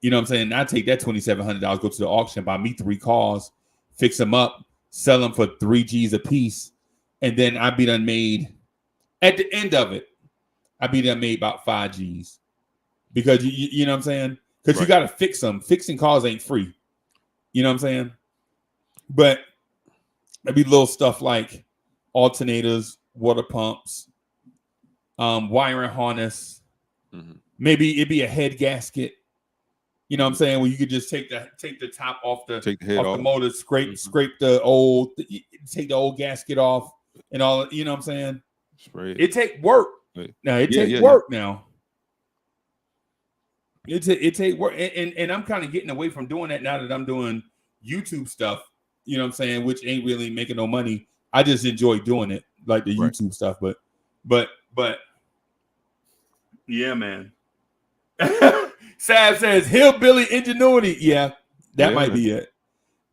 You know what I'm saying? I take that $2,700, go to the auction, buy me 3 cars, fix them up, sell them for 3 G's a piece, and then I be done made at the end of it. I be done made about 5 G's because you know what I'm saying? Because you got to fix them. Fixing cars ain't free. You know what I'm saying? But it'd be little stuff like alternators, water pumps, wiring harness. Mm-hmm. Maybe it'd be a head gasket. You know what I'm saying? Where you could just take the top off the motor, scrape take the old gasket off and all. You know what I'm saying? It take work. Now it take work now. It take work, and I'm kind of getting away from doing that now that I'm doing YouTube stuff. You know what I'm saying? Which ain't really making no money. I just enjoy doing it, like the YouTube stuff. But yeah, man. Sav says hillbilly ingenuity. Yeah, that might be it.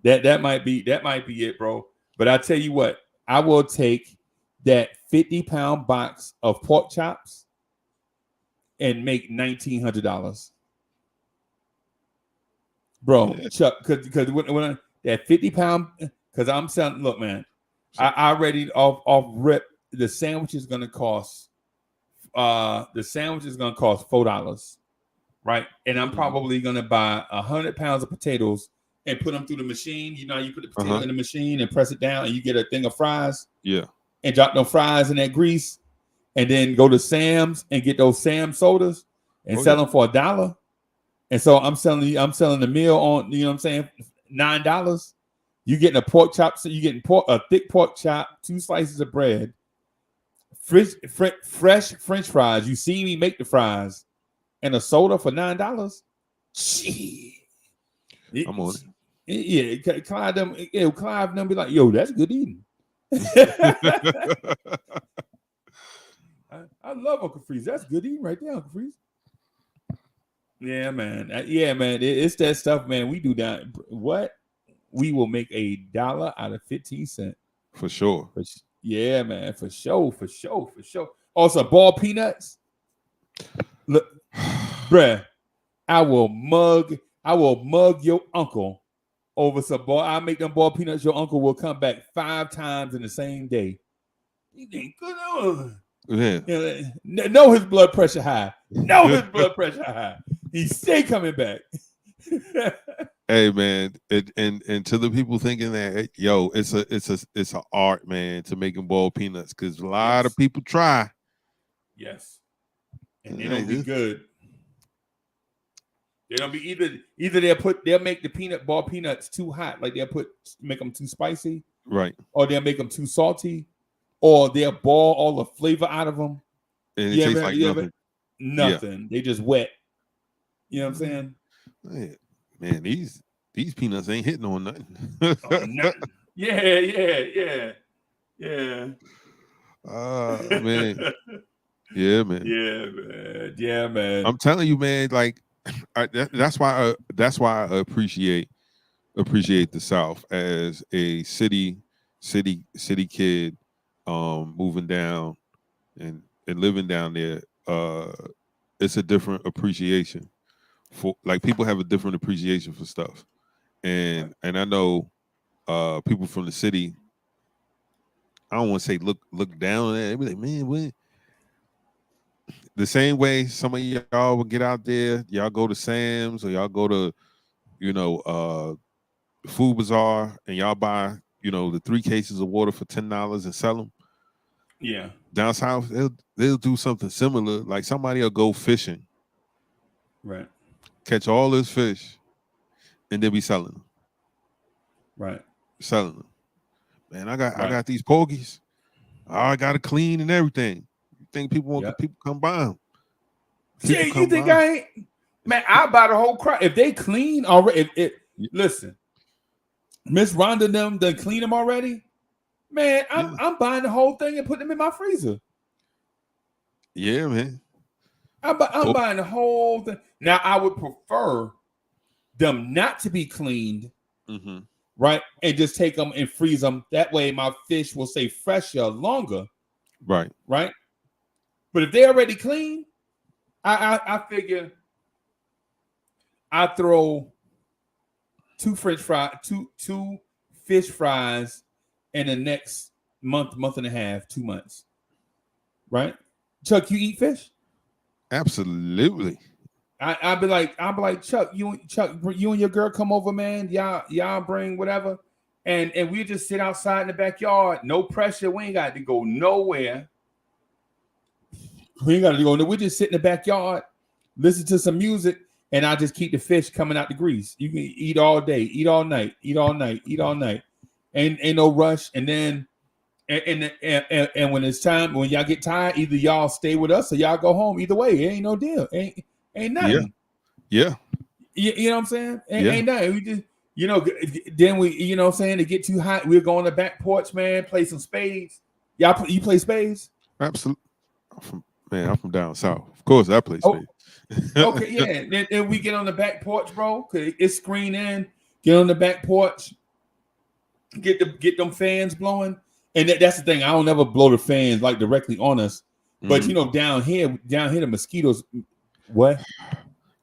That might be it, bro. But I tell you what, I will take that 50-pound box of pork chops and make $1,900. Bro, Chuck, because when that 50-pound, because I'm selling, look, man, I already off rip, the sandwich is gonna cost $4, right? And I'm probably gonna buy 100 pounds of potatoes and put them through the machine. You know, you put the potato in the machine and press it down, and you get a thing of fries. Yeah, and drop those fries in that grease, and then go to Sam's and get those Sam sodas and sell them for $1. And so I'm selling the meal on, you know what I'm saying, $9. You getting a pork chop, so you getting a thick pork chop, 2 slices of bread, fresh French fries. You see me make the fries, and a soda for $9. Gee, I'm on it. Yeah, Clive them be like, yo, that's good eating. I love Uncle Freeze. That's good eating right there, Uncle Freeze. Yeah, man. It's that stuff, man. We do that. What? We will make $1 out of 15 cents. For sure. Yeah, man. For sure. Also, ball peanuts. Look, bruh, I will mug your uncle over some ball. I'll make them ball peanuts. Your uncle will come back 5 times in the same day. He ain't good on. Yeah. Know his blood pressure high. He stay coming back. Hey, man, and to the people thinking that, yo, it's an art, man, to making ball peanuts, because a lot of people try. Yes, and they don't be good. They don't be either they'll make the peanut ball peanuts too hot, like make them too spicy, right? Or they'll make them too salty, or they'll ball all the flavor out of them. And it tastes like nothing. Nothing. They just wet. You know what I'm saying? Man, these peanuts ain't hitting on nothing. Nothing. Yeah. Man. Yeah, man. Yeah, man. I'm telling you, man. Like, that's why I appreciate the South as a city kid, moving down and living down there. It's a different appreciation for, like, people have a different appreciation for stuff, and I know people from the city. I don't want to say look down at it. They be like, man, what? The same way some of y'all will get out there, y'all go to Sam's or y'all go to, Food Bazaar, and y'all buy, the 3 cases of water for $10 and sell them. Yeah. Down south, they'll do something similar. Like, somebody will go fishing, right? Catch all this fish, and they'll be selling them. Right. Selling them. Man, I got these porgies. I got to clean and everything. You think people come buy them? Yeah, you think I ain't? Man, I buy the whole crop. If they clean already, listen, Miss Rhonda them done clean them already. Man, I'm buying the whole thing and putting them in my freezer. Yeah, man. I'm buying the whole thing. Now, I would prefer them not to be cleaned, right? And just take them and freeze them. That way, my fish will stay fresher longer. Right. Right. But if they're already clean, I figure I throw 2 French fries, two fish fries in the next month and a half, 2 months. Right? Chuck, you eat fish? Absolutely. I'd be like, Chuck, you and your girl come over, man. Y'all bring whatever. And we just sit outside in the backyard. No pressure. We ain't got to go nowhere. We just sit in the backyard, listen to some music, and I just keep the fish coming out the grease. You can eat all day, eat all night, eat all night, eat all night. Ain't no rush. And then and when it's time, when y'all get tired, either y'all stay with us or y'all go home. Either way, it ain't no deal. Ain't nothing. Yeah. You know what I'm saying? Ain't nothing. We just, then we, you know what I'm saying, to get too hot, we'll go on the back porch, man, play some spades. You play spades? Absolutely. I'm from down south. Of course, I play spades. Okay, yeah. Then we get on the back porch, bro. Cause it's screened in. Get on the back porch. Get them fans blowing. And that's the thing. I don't ever blow the fans like directly on us. But down here the mosquitoes. What?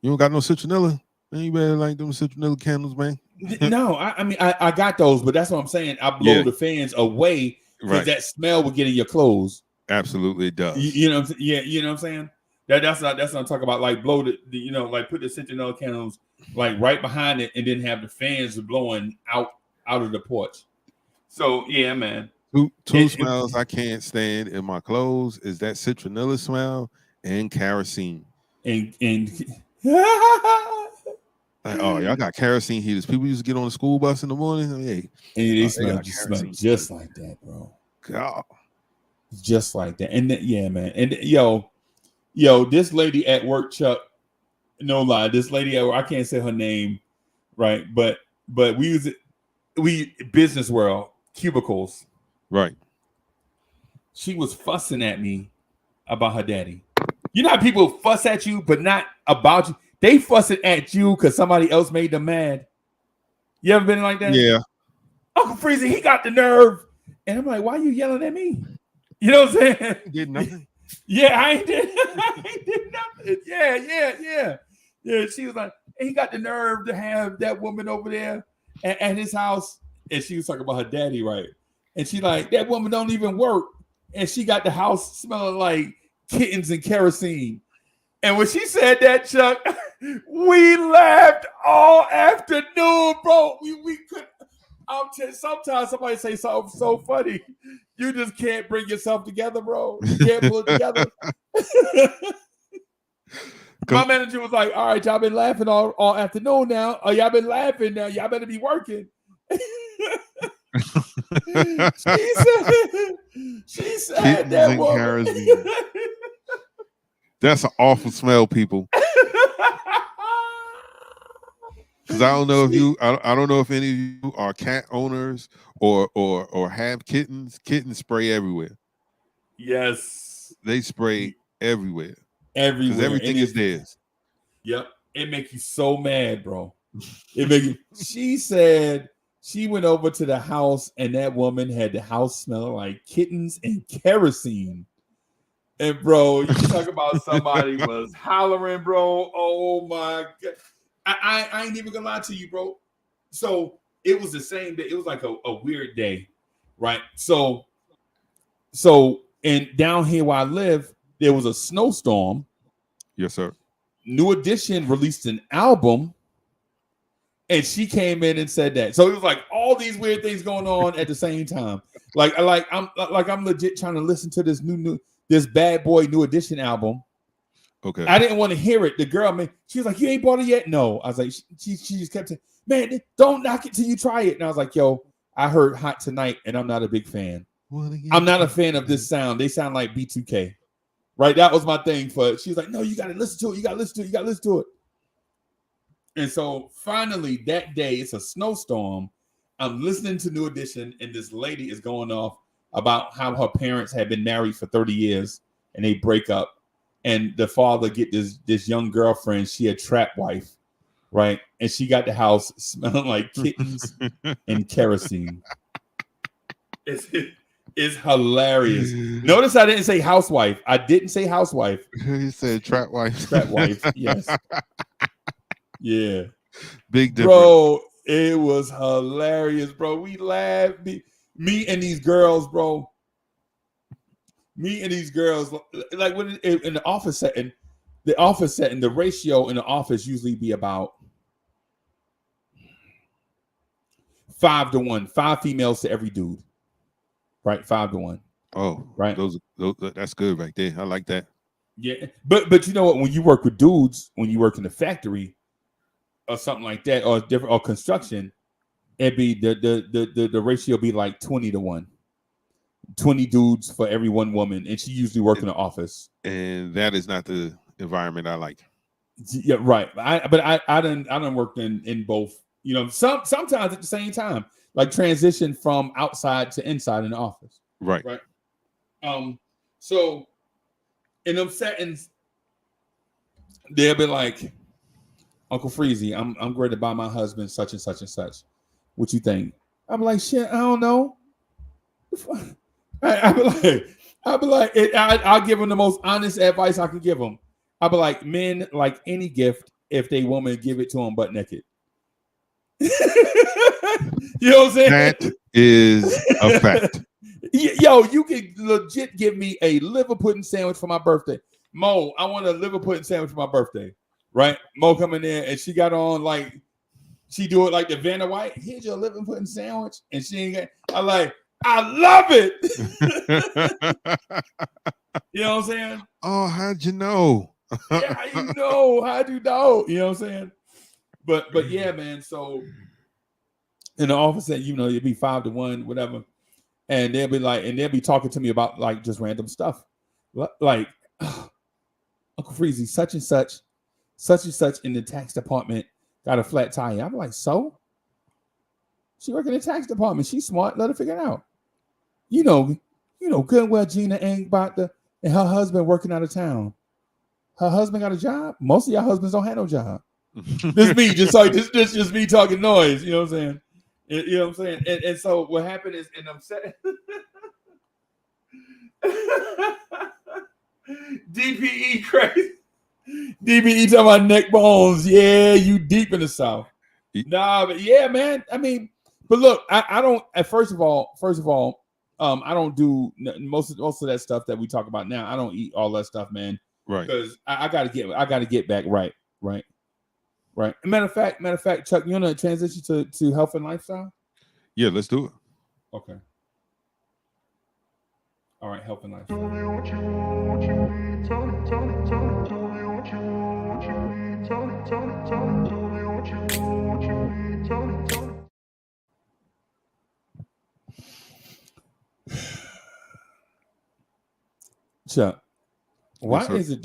You don't got no citronella? Man, you better like them citronella candles, man. No, I mean I got those, but that's what I'm saying. I blow the fans away because that smell will get in your clothes. Absolutely, it does. You know what I'm saying? Yeah, you know what I'm saying? That's what I'm talking about. Like blow like put the citronella candles like right behind it, and then have the fans blowing out of the porch. So yeah, man. Two smells I can't stand in my clothes is that citronella smell and kerosene. And like, oh, y'all got kerosene heaters. People used to get on the school bus in the morning. Hey, and they smell just like that, bro. God. Just like that. And yeah, man. And yo, this lady at work, Chuck, no lie, this lady at work, I can't say her name, right? But we business world, cubicles. Right. She was fussing at me about her daddy. You know how people fuss at you, but not about you? They fussing at you because somebody else made them mad. You ever been like that? Yeah. Uncle Freezy, he got the nerve. And I'm like, why are you yelling at me? You know what I'm saying? Did nothing. Yeah, I ain't did nothing. Yeah. She was like, he got the nerve to have that woman over there at his house. And she was talking about her daddy, right? And she like, that woman don't even work. And she got the house smelling like kittens and kerosene. And when she said that, Chuck, we laughed all afternoon, bro. We could. Sometimes somebody say something so funny, you just can't bring yourself together, bro. You can't pull it together. My manager was like, all right, y'all been laughing all afternoon now. Oh, y'all been laughing now. Y'all better be working. she said that woman. That's an awful smell, people. Because I don't know if I don't know if any of you are cat owners or have kittens. Kittens spray everywhere. Yes, they spray everywhere. Everywhere. Because everything is theirs. Yep, it make you so mad, bro. It make you. She said she went over to the house and that woman had the house smelling like kittens and kerosene. And bro, you talk about somebody was hollering, bro. Oh my god. I ain't even gonna lie to you, bro. So it was the same day. It was like a weird day, right? So and down here where I live, there was a snowstorm. Yes, sir. New Edition released an album, and she came in and said that. So it was like all these weird things going on at the same time. I'm legit trying to listen to this Bad Boy New Edition album. Okay. I didn't want to hear it. The girl, man, she was like, "You ain't bought it yet?" No. I was like, she just kept saying, "Man, don't knock it till you try it." And I was like, "Yo, I heard Hot Tonight, and I'm not a big fan. I'm not a fan of this sound. They sound like B2K." Right? That was my thing for it. She was like, "No, you got to listen to it. You got to listen to it. You got to listen to it." And so finally that day, it's a snowstorm. I'm listening to New Edition, and this lady is going off about how her parents had been married for 30 years and they break up. And the father get this young girlfriend. She a trap wife, right? And she got the house smelling like kittens and kerosene. It's hilarious. Notice I didn't say housewife. I didn't say housewife. You said trap wife. Trap wife, yes. Yeah. Big difference. Bro, it was hilarious, bro. We laughed. Me and these girls, bro. Me and these girls, like when in the office setting, the ratio in the office usually be about 5-1, 5 females to every dude, right? 5-1. Oh, right. Those that's good right there. I like that. Yeah, but you know what? When you work with dudes, when you work in the factory or something like that, or different or construction, it'd be the ratio be like 20-1. 20 dudes for every one woman, and she usually work in the office. And that is not the environment I like. Yeah, right. I done worked in both. You know, sometimes at the same time, like transition from outside to inside in the office. Right. Right. So in them settings, they'll be like, "Uncle Freezy, I'm going to buy my husband such and such and such. What you think?" I'm like, "Shit, I don't know." I'll give him the most honest advice I can give him. I'll be like, men like any gift if they woman give it to him butt naked. You know what I'm saying? That is a fact. Yo, you can legit give me a liver pudding sandwich for my birthday. Mo, I want a liver pudding sandwich for my birthday. Right? Mo coming in and she got on like, she do it like the Vanna White. Here's your liver pudding sandwich. And she ain't got, I love it. You know what I'm saying? Oh, how'd you know? Yeah, how you know? How'd you know? You know what I'm saying? But yeah, man. So in the office, it'd be 5-1, whatever. And they'll be talking to me about like just random stuff. Like, Uncle Freezy, such and such in the tax department got a flat tire. I'm like, so? She work in the tax department. She's smart. Let her figure it out. You know good and well Gina ain't about and her husband working out of town. Her husband got a job. Most of y'all husbands don't have no job. This me, just me talking noise. You know what I'm saying? You know what I'm saying? And so what happened is, and I'm saying, DPE crazy. DPE talking about neck bones. Yeah, you deep in the South. Nah, but yeah, man. I mean, but look, I don't. First of all, I don't do most of that stuff that we talk about now. I don't eat all that stuff, man. Right. Because I gotta get back right. Matter of fact, Chuck, you wanna transition to health and lifestyle? Yeah, let's do it. Okay. All right, health and lifestyle. Chuck, why Yes, sir. is it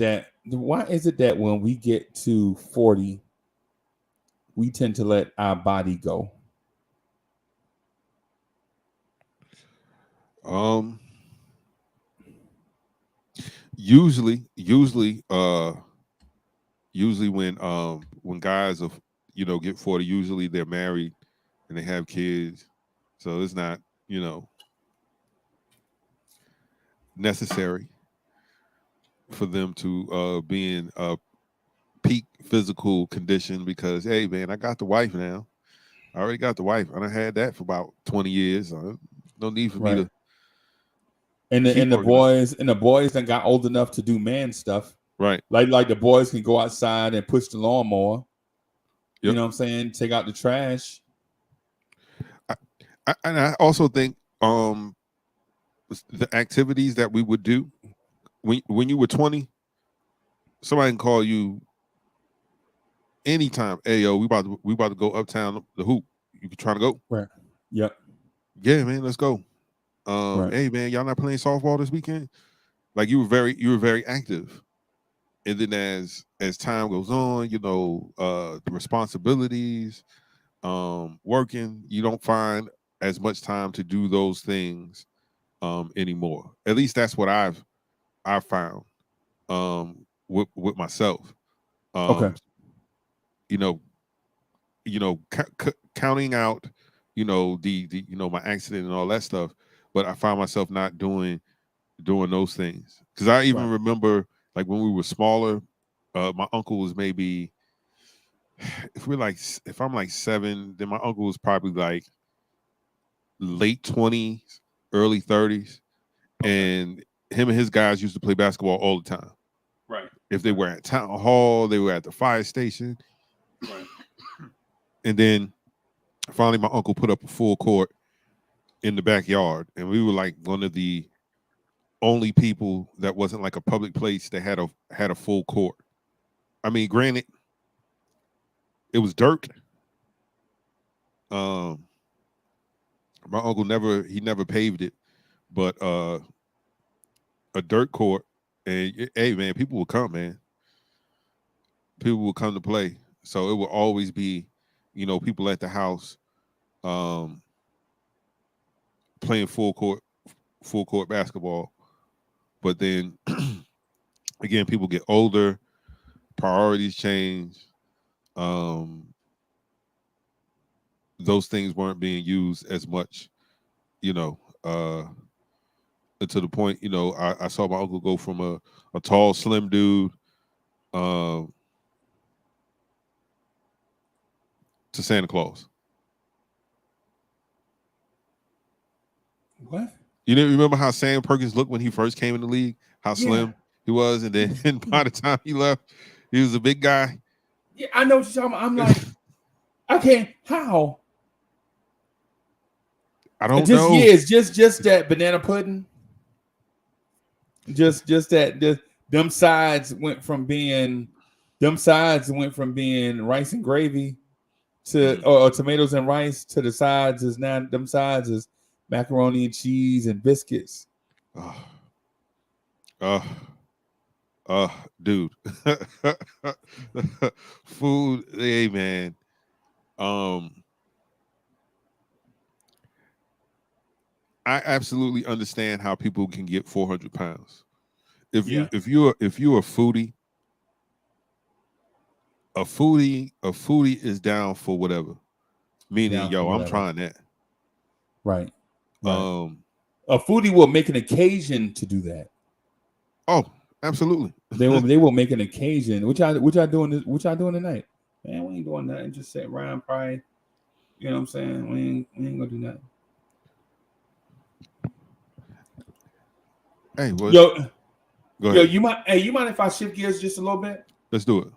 that when we get to 40, we tend to let our body go? Usually when guys of get 40, usually they're married and they have kids, so it's not necessary for them to be in a peak physical condition because, hey man, I got the wife now. I already got the wife. I done had that for about 20 years. No need for me to. And keep the working. boys that got old enough to do man stuff. Right. Like the boys can go outside and push the lawnmower. Yep. You know what I'm saying? Take out the trash. I also think the activities that we would do when you were 20, somebody can call you anytime. Hey yo, we about to go uptown the hoop. You trying to go? Right. Yep. Yeah, man, let's go. Right. Hey man, y'all not playing softball this weekend? Like you were very active. And then as time goes on, the responsibilities, working, you don't find as much time to do those things anymore. At least that's what I've found with myself. Okay. Counting out, the my accident and all that stuff, but I found myself not doing those things because I even remember like when we were smaller, my uncle was maybe if I'm like 7, then my uncle was probably like late 20s, early 30s, and him and his guys used to play basketball all the time. Right. If they were at town hall, they were at the fire station. Right. And then finally my uncle put up a full court in the backyard, and we were like one of the only people that wasn't like a public place that had a full court. I mean, granted, it was dirt. My uncle never paved it, but a dirt court, and hey man, people will come, man. People will come to play. So it will always be, people at the house playing full court basketball. But then again, people get older, priorities change. Those things weren't being used as much, to the point, I saw my uncle go from a tall, slim dude to Santa Claus. What? You didn't remember how Sam Perkins looked when he first came in the league? How slim he was, and then by the time he left, he was a big guy. Yeah, I know what you're talking about. I'm like, I can't. How? I don't know. Just that banana pudding. Just that them sides went from being rice and gravy to or tomatoes and rice to the sides is now them sides is macaroni and cheese and biscuits. Dude. Food, hey man. I absolutely understand how people can get 400 pounds. If you're a foodie, a foodie is down for whatever. Meaning, I'm trying that. Right. A foodie will make an occasion to do that. Oh, absolutely. They will make an occasion. Which I doing tonight? Man, we ain't doing nothing. Just sit around, probably. You know what I'm saying? We ain't gonna do nothing. Hey, what? Go ahead. You mind if I shift gears just a little bit? Let's do it.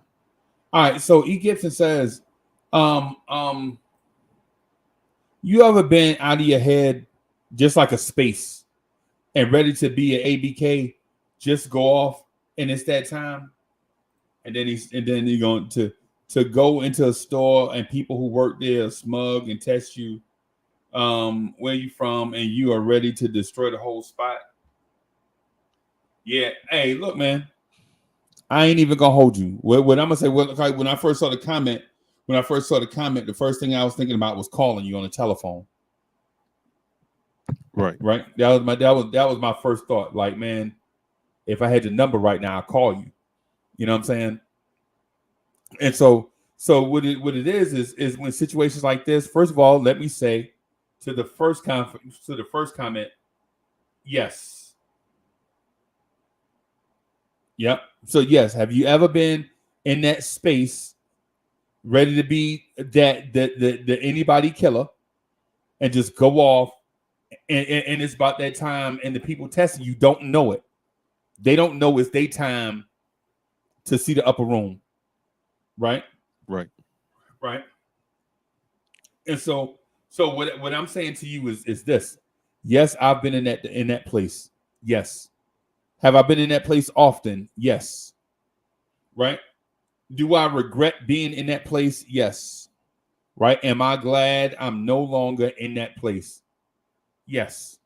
All right. So E. Gibson says, you ever been out of your head just like a space and ready to be an ABK, just go off and it's that time? and then you're going to go into a store and people who work there smug and test you where you from, and you are ready to destroy the whole spot. Yeah, hey, look, man, I ain't even gonna hold you. What I'm gonna say, like when I first saw the comment, the first thing I was thinking about was calling you on the telephone. Right. That was my first thought. Like, man, if I had your number right now, I'll call you. You know what I'm saying? And so what it is when situations like this, first of all, let me say to the first comment, yes. Yep. So yes, have you ever been in that space ready to be the anybody killer and just go off and it's about that time and the people testing you don't know it. They don't know it's their time to see the upper room. Right? Right. And so what I'm saying to you is this. Yes, I've been in that place. Yes. Have I been in that place often? Yes. Right? Do I regret being in that place? Yes. Right? Am I glad I'm no longer in that place? Yes.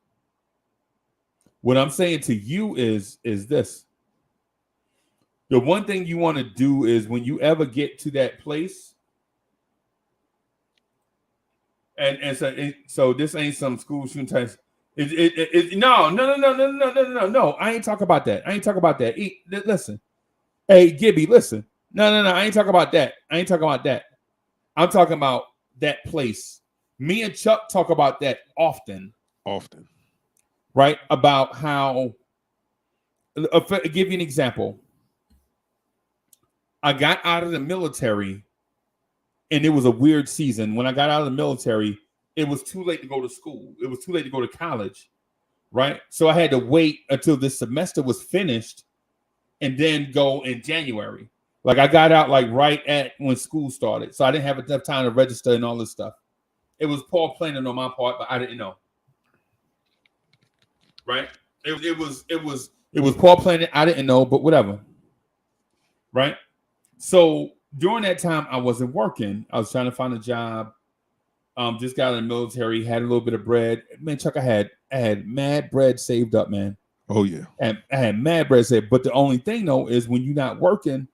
What I'm saying to you is this. The one thing you want to do is when you ever get to that place, and so this ain't some school shooting test. No. I ain't talking about that. Listen. Hey, Gibby, listen. No. I ain't talking about that. I'm talking about that place. Me and Chuck talk about that often. Right? About how, I'll give you an example. I got out of the military and it was a weird season. When I got out of the military, it was too late to go to school. It was too late to go to college, right? So I had to wait until this semester was finished and then go in January. Like I got out like right at when school started. So I didn't have enough time to register and all this stuff. It was poor planning on my part, but I didn't know. Right? It was poor planning. I didn't know, but whatever. Right? So during that time, I wasn't working. I was trying to find a job. Just got out of the military, had a little bit of bread. Man, Chuck, I had mad bread saved up, man. Oh, yeah. And I had mad bread saved. But the only thing, though, is when you're not working,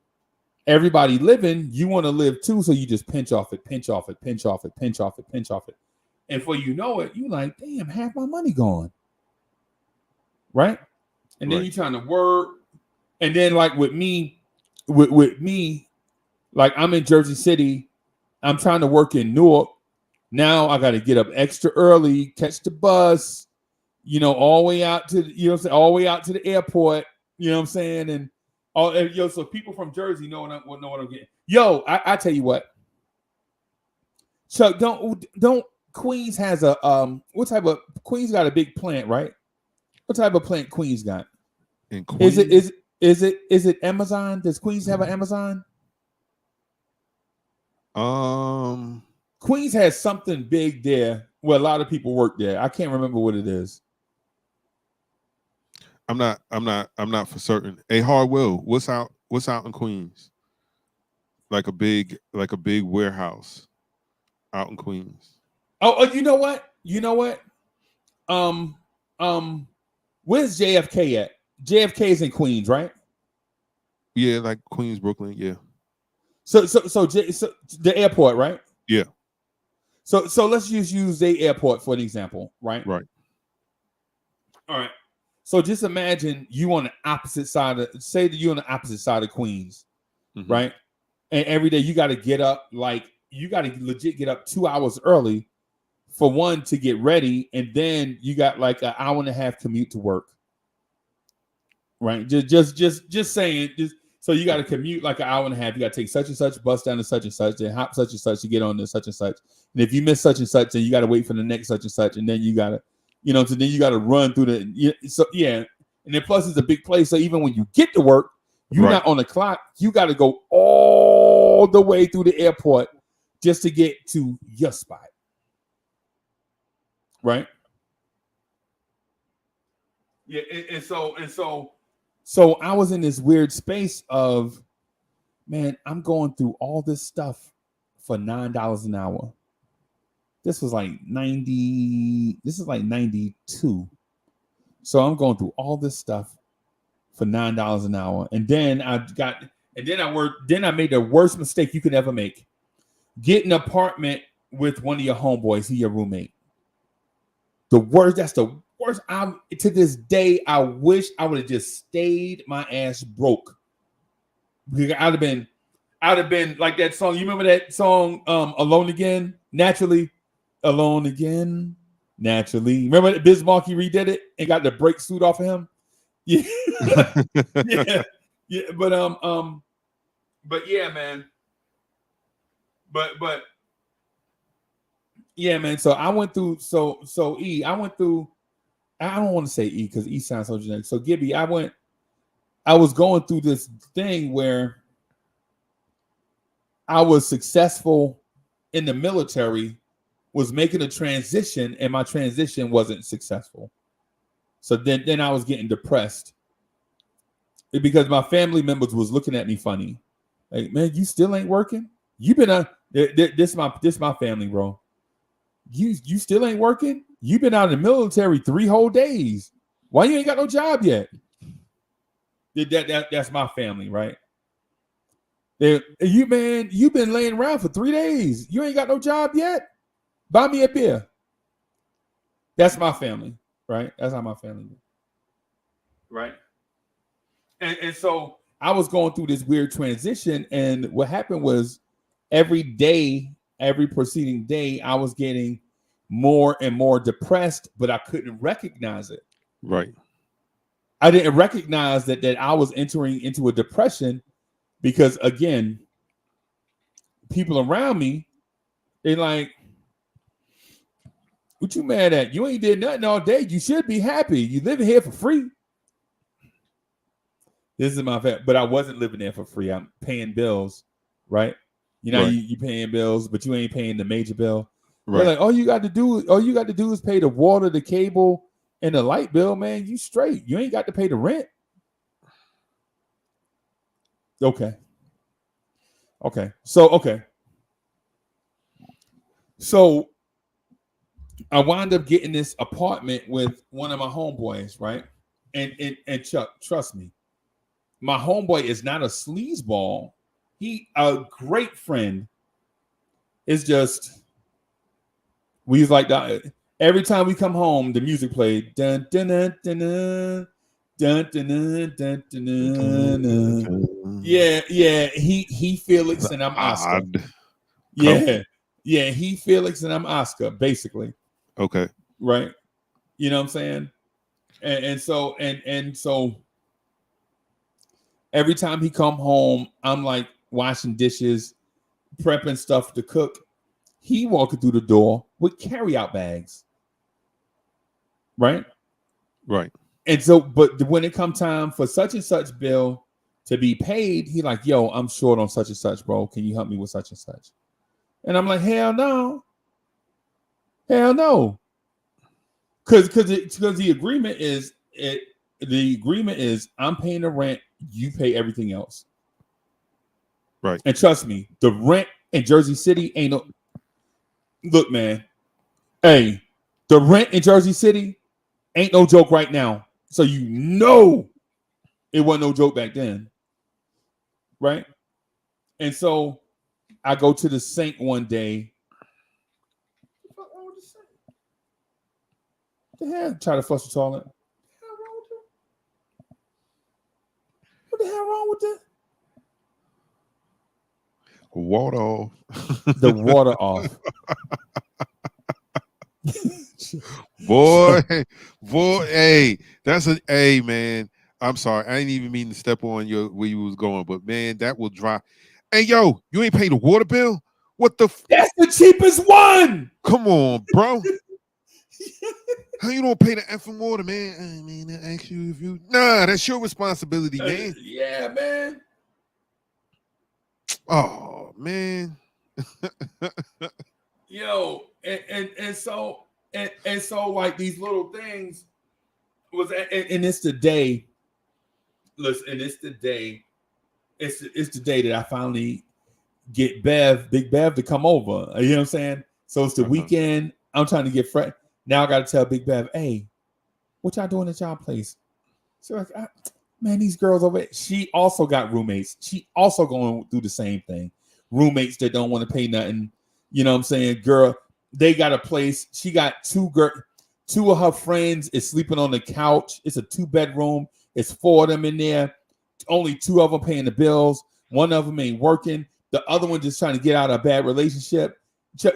everybody living, you want to live too. So you just pinch off it. And before you know it, you like, damn, half my money gone. Right? And then you're trying to work. And then like with me, like I'm in Jersey City, I'm trying to work in Newark. Now I got to get up extra early, catch the bus, all the way out to the airport. You know what I'm saying? And so people from Jersey know what I'm getting. Yo, I tell you what, Chuck, don't Queens has a Queens got a big plant, right? What type of plant Queens got? In Queens? Is it Amazon? Does Queens have an Amazon? Queens has something big there where a lot of people work there. I can't remember what it is. I'm not for certain. Hey, Hardwell, what's out in Queens? Like a big warehouse out in Queens. Oh, you know what? Where's JFK at? JFK is in Queens, right? Yeah, like Queens, Brooklyn, yeah. So the airport, right? Yeah. So let's just use the airport for an example, right? Right. All right. So just imagine you on the opposite side of, say that you're on the opposite side of Queens, right? And every day you got to get up, like you got to legit get up 2 hours early for one to get ready, and then you got like an hour and a half commute to work. Right, just saying. So you got to commute like an hour and a half. You got to take such and such bus down to such and such, then hop such and such to get on to such and such. And if you miss such and such, then you got to wait for the next such and such, and then you got to, so then you got to run through the. So yeah, and then plus it's a big place. So even when you get to work, you're not on the clock. You got to go all the way through the airport just to get to your spot. Right. Yeah, and so I was in this weird space of man, I'm going through all this stuff for $9 an hour. This was like 90. This is like 92. So I'm going through all this stuff for $9 an hour. And then I made the worst mistake you could ever make. Get an apartment with one of your homeboys, he your roommate. The worst, that's the worst. To this day, I wish I would have just stayed my ass broke. Because I'd have been like that song. You remember that song, Alone Again? Naturally, Alone Again. Naturally. Remember that Biz Markie redid it and got the break suit off of him? Yeah. yeah. But yeah, man. But yeah, man. So I went through I went through, I don't want to say E because E sounds so generic. So Gibby, I was going through this thing where I was successful in the military, was making a transition, and my transition wasn't successful. So then I was getting depressed because my family members was looking at me funny. Like, man, you still ain't working? You been this my family, bro. You still ain't working? You've been out in the military 3 whole days. Why you ain't got no job yet? That's my family, right? You've been laying around for 3 days. You ain't got no job yet? Buy me a beer. That's my family, right? That's how my family is. Right? And so I was going through this weird transition, and what happened was every day, every preceding day, I was getting more and more depressed, but I couldn't recognize it. Right. I didn't recognize that I was entering into a depression because, again, people around me, they like, what you mad at? You ain't did nothing all day. You should be happy. You living here for free. This is my fact, but I wasn't living there for free. I'm paying bills, right? You know, right. you paying bills, but you ain't paying the major bill. Right. They're like, all you got to do is pay the water, the cable, and the light bill, man. You straight. You ain't got to pay the rent. Okay. So I wound up getting this apartment with one of my homeboys, right? And Chuck, trust me, my homeboy is not a sleazeball. He a great friend. It's just we was like that. Every time we come home, the music played. Dun, dun, dun, dun, dun, dun, dun, dun, dun, dun, dun. Yeah. He Felix and I'm Oscar. Yeah. He Felix and I'm Oscar, basically. Okay. Right. You know what I'm saying? And so every time he come home, I'm like washing dishes, prepping stuff to cook. He walking through the door with carry-out bags. Right. And so, but when it come time for such and such bill to be paid, he like, yo, I'm short on such and such, bro. Can you help me with such and such? And I'm like, hell no. Because the agreement is I'm paying the rent, you pay everything else. Right. And trust me, the rent in Jersey City ain't no. Look, man. Hey, the rent in Jersey City ain't no joke right now. So you know it wasn't no joke back then. Right? And so I go to the sink one day. What the hell? Try to flush the toilet. What the hell wrong with that? Water off. The water off. boy, hey, that's hey, man. I'm sorry, I didn't even mean to step on where you was going, but man, that will dry. Hey, yo, you ain't paid the water bill? What the? That's the cheapest one. Come on, bro. How you don't pay the effing water, man? I mean, I ask you if you. Nah, that's your responsibility, man. Yeah, man. Oh man. Yo, and so like these little things was, and it's the day. Listen, and it's the day it's the day that I finally get Big Bev to come over. You know what I'm saying? So it's the weekend. I'm trying to get fresh. Now I got to tell Big Bev, hey, what y'all doing at y'all place? So like, man, these girls over there. She also got roommates. She also going through the same thing. Roommates that don't want to pay nothing. You know what I'm saying? Girl, they got a place. She got two of her friends is sleeping on the couch. It's a 2-bedroom. It's 4 of them in there. Only 2 of them paying the bills. One of them ain't working. The other one just trying to get out of a bad relationship.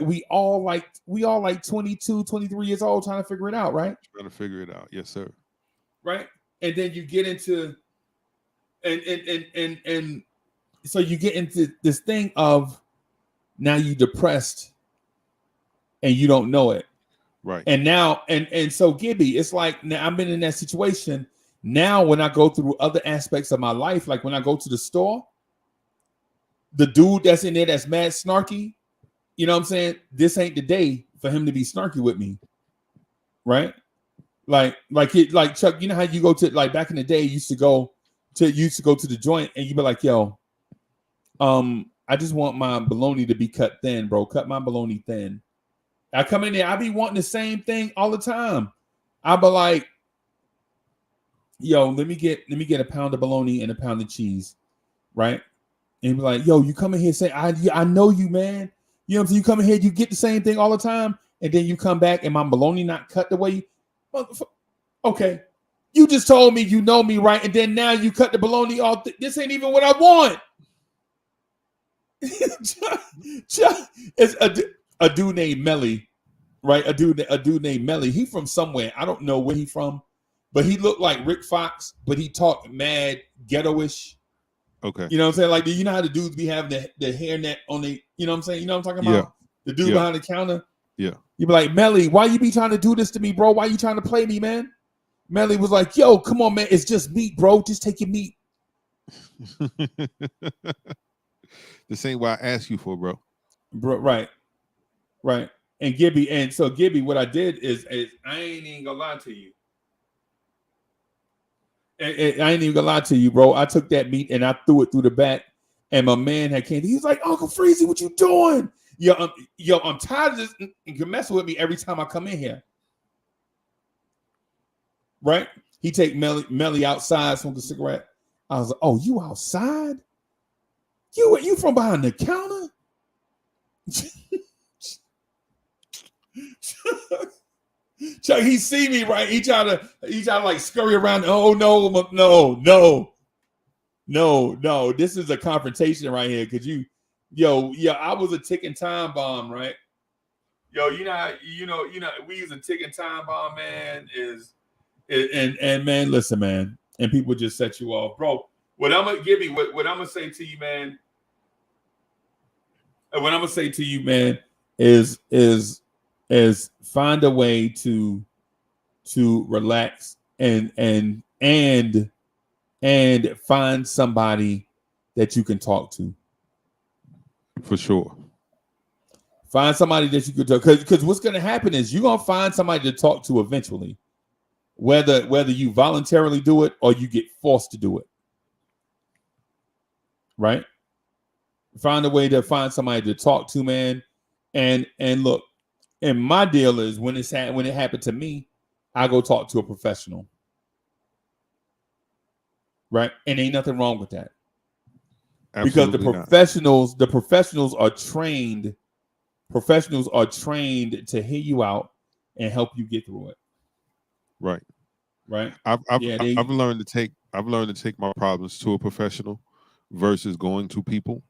We all like 22, 23 years old trying to figure it out, right? Trying to figure it out. Yes, sir. Right. And then you get into and so you get into this thing of now you depressed and you don't know it. Right. And now and so Gibby, it's like now I've been in that situation. Now when I go through other aspects of my life, like when I go to the store, the dude that's in there that's mad snarky, you know what I'm saying? This ain't the day for him to be snarky with me. Right? Like Chuck, you know how you go to, like, back in the day, you used to go to the joint and you'd be like, yo, I just want my bologna to be cut thin, bro. Cut my bologna thin. I come in there, I be wanting the same thing all the time. I be like, yo, let me get a pound of bologna and a pound of cheese, right? And be like, yo, you come in here saying, I know you, man. You know what I'm saying? You come in here, you get the same thing all the time, and then you come back and my bologna not cut the way you, okay. You just told me you know me, right? And then now you cut the bologna off. This ain't even what I want. It's a dude named Melly, right? A dude named Melly. He from somewhere. I don't know where he from, but he looked like Rick Fox, but he talked mad ghetto-ish. Okay. You know what I'm saying? Like, you know how the dudes be having the hairnet on the, you know what I'm saying? You know what I'm talking about? Yeah. The dude behind the counter. Yeah. You be like, Melly, why you be trying to do this to me, bro? Why you trying to play me, man? Melly was like, yo, come on, man. It's just meat, bro. Just take your meat. This ain't what I asked you for, bro. Bro, right. And Gibby, what I did is I ain't even gonna lie to you. I ain't even gonna lie to you, bro. I took that meat and I threw it through the back, and my man had came. He was like, Uncle Freezy, what you doing? Yo, I'm tired of this. You can mess with me every time I come in here. Right? He take Melly outside, smoke a cigarette. I was like, oh, you outside? You from behind the counter? Chuck, he see me, right? He try to like scurry around. Oh no. This is a confrontation right here. Cause I was a ticking time bomb, right? Yo, you know, we use a ticking time bomb, man. And man, listen, man, and people just set you off, bro. What I'm gonna give you, what I'm gonna say to you, man. And what I'm gonna say to you, man, is find a way to relax and find somebody that you can talk to. For sure. Find somebody that you can talk, because what's gonna happen is you're gonna find somebody to talk to eventually, whether you voluntarily do it or you get forced to do it. Right? Find a way to find somebody to talk to, man. And look, and my deal is when it happened to me, I go talk to a professional. Right? And ain't nothing wrong with that. Absolutely, because the professionals are trained. Professionals are trained to hear you out and help you get through it. Right. Right. I've learned to take my problems to a professional versus going to people.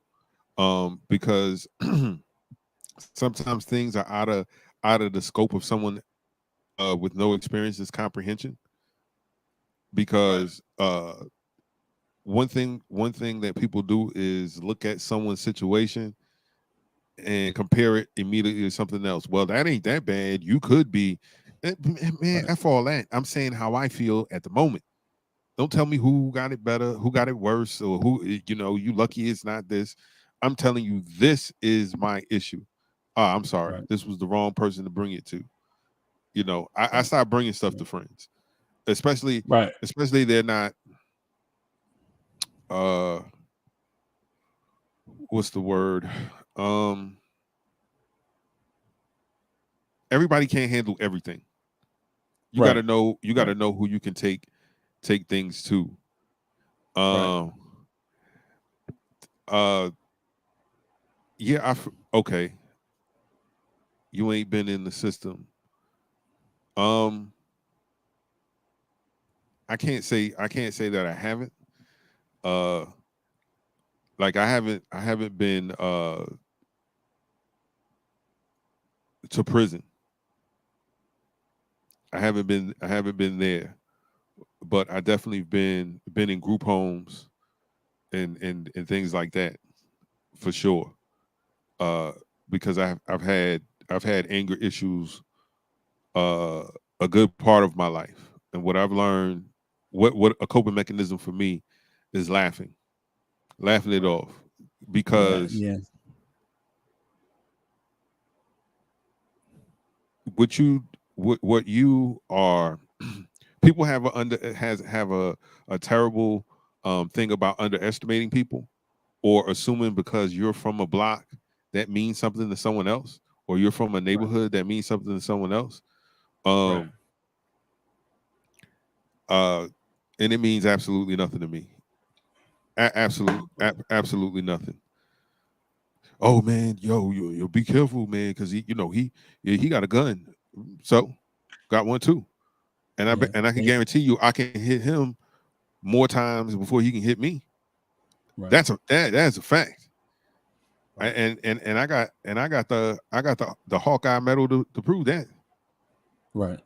Because sometimes things are out of the scope of someone with no experience is comprehension. Because one thing that people do is look at someone's situation and compare it immediately to something else. Well, that ain't that bad. You could be, man. After all that, I'm saying how I feel at the moment. Don't tell me who got it better, who got it worse, or who, you lucky it's not this. I'm telling you, this is my issue. I'm sorry. Right. This was the wrong person to bring it to. I stopped bringing stuff to friends, especially they're not what's the word? Everybody can't handle everything. You Right. got to know. You got to know who you can take things to. Yeah. Okay. You ain't been in the system. I can't say that I haven't. Like I haven't been to prison. I haven't been there, but I definitely been in group homes and things like that for sure. Because I've had anger issues a good part of my life, and what I've learned, what a coping mechanism for me is laughing it off, because yeah. what you are, people have a terrible thing about underestimating people, or assuming because you're from a block that means something to someone else, or you're from a neighborhood that means something to someone else. And it means absolutely nothing to me. Absolutely nothing. Oh man, yo, be careful, man, because he got a gun, so got one too, and I can guarantee you I can hit him more times before he can hit me. Right. That's a fact. Right. And I got the Hawkeye medal to prove that. Right.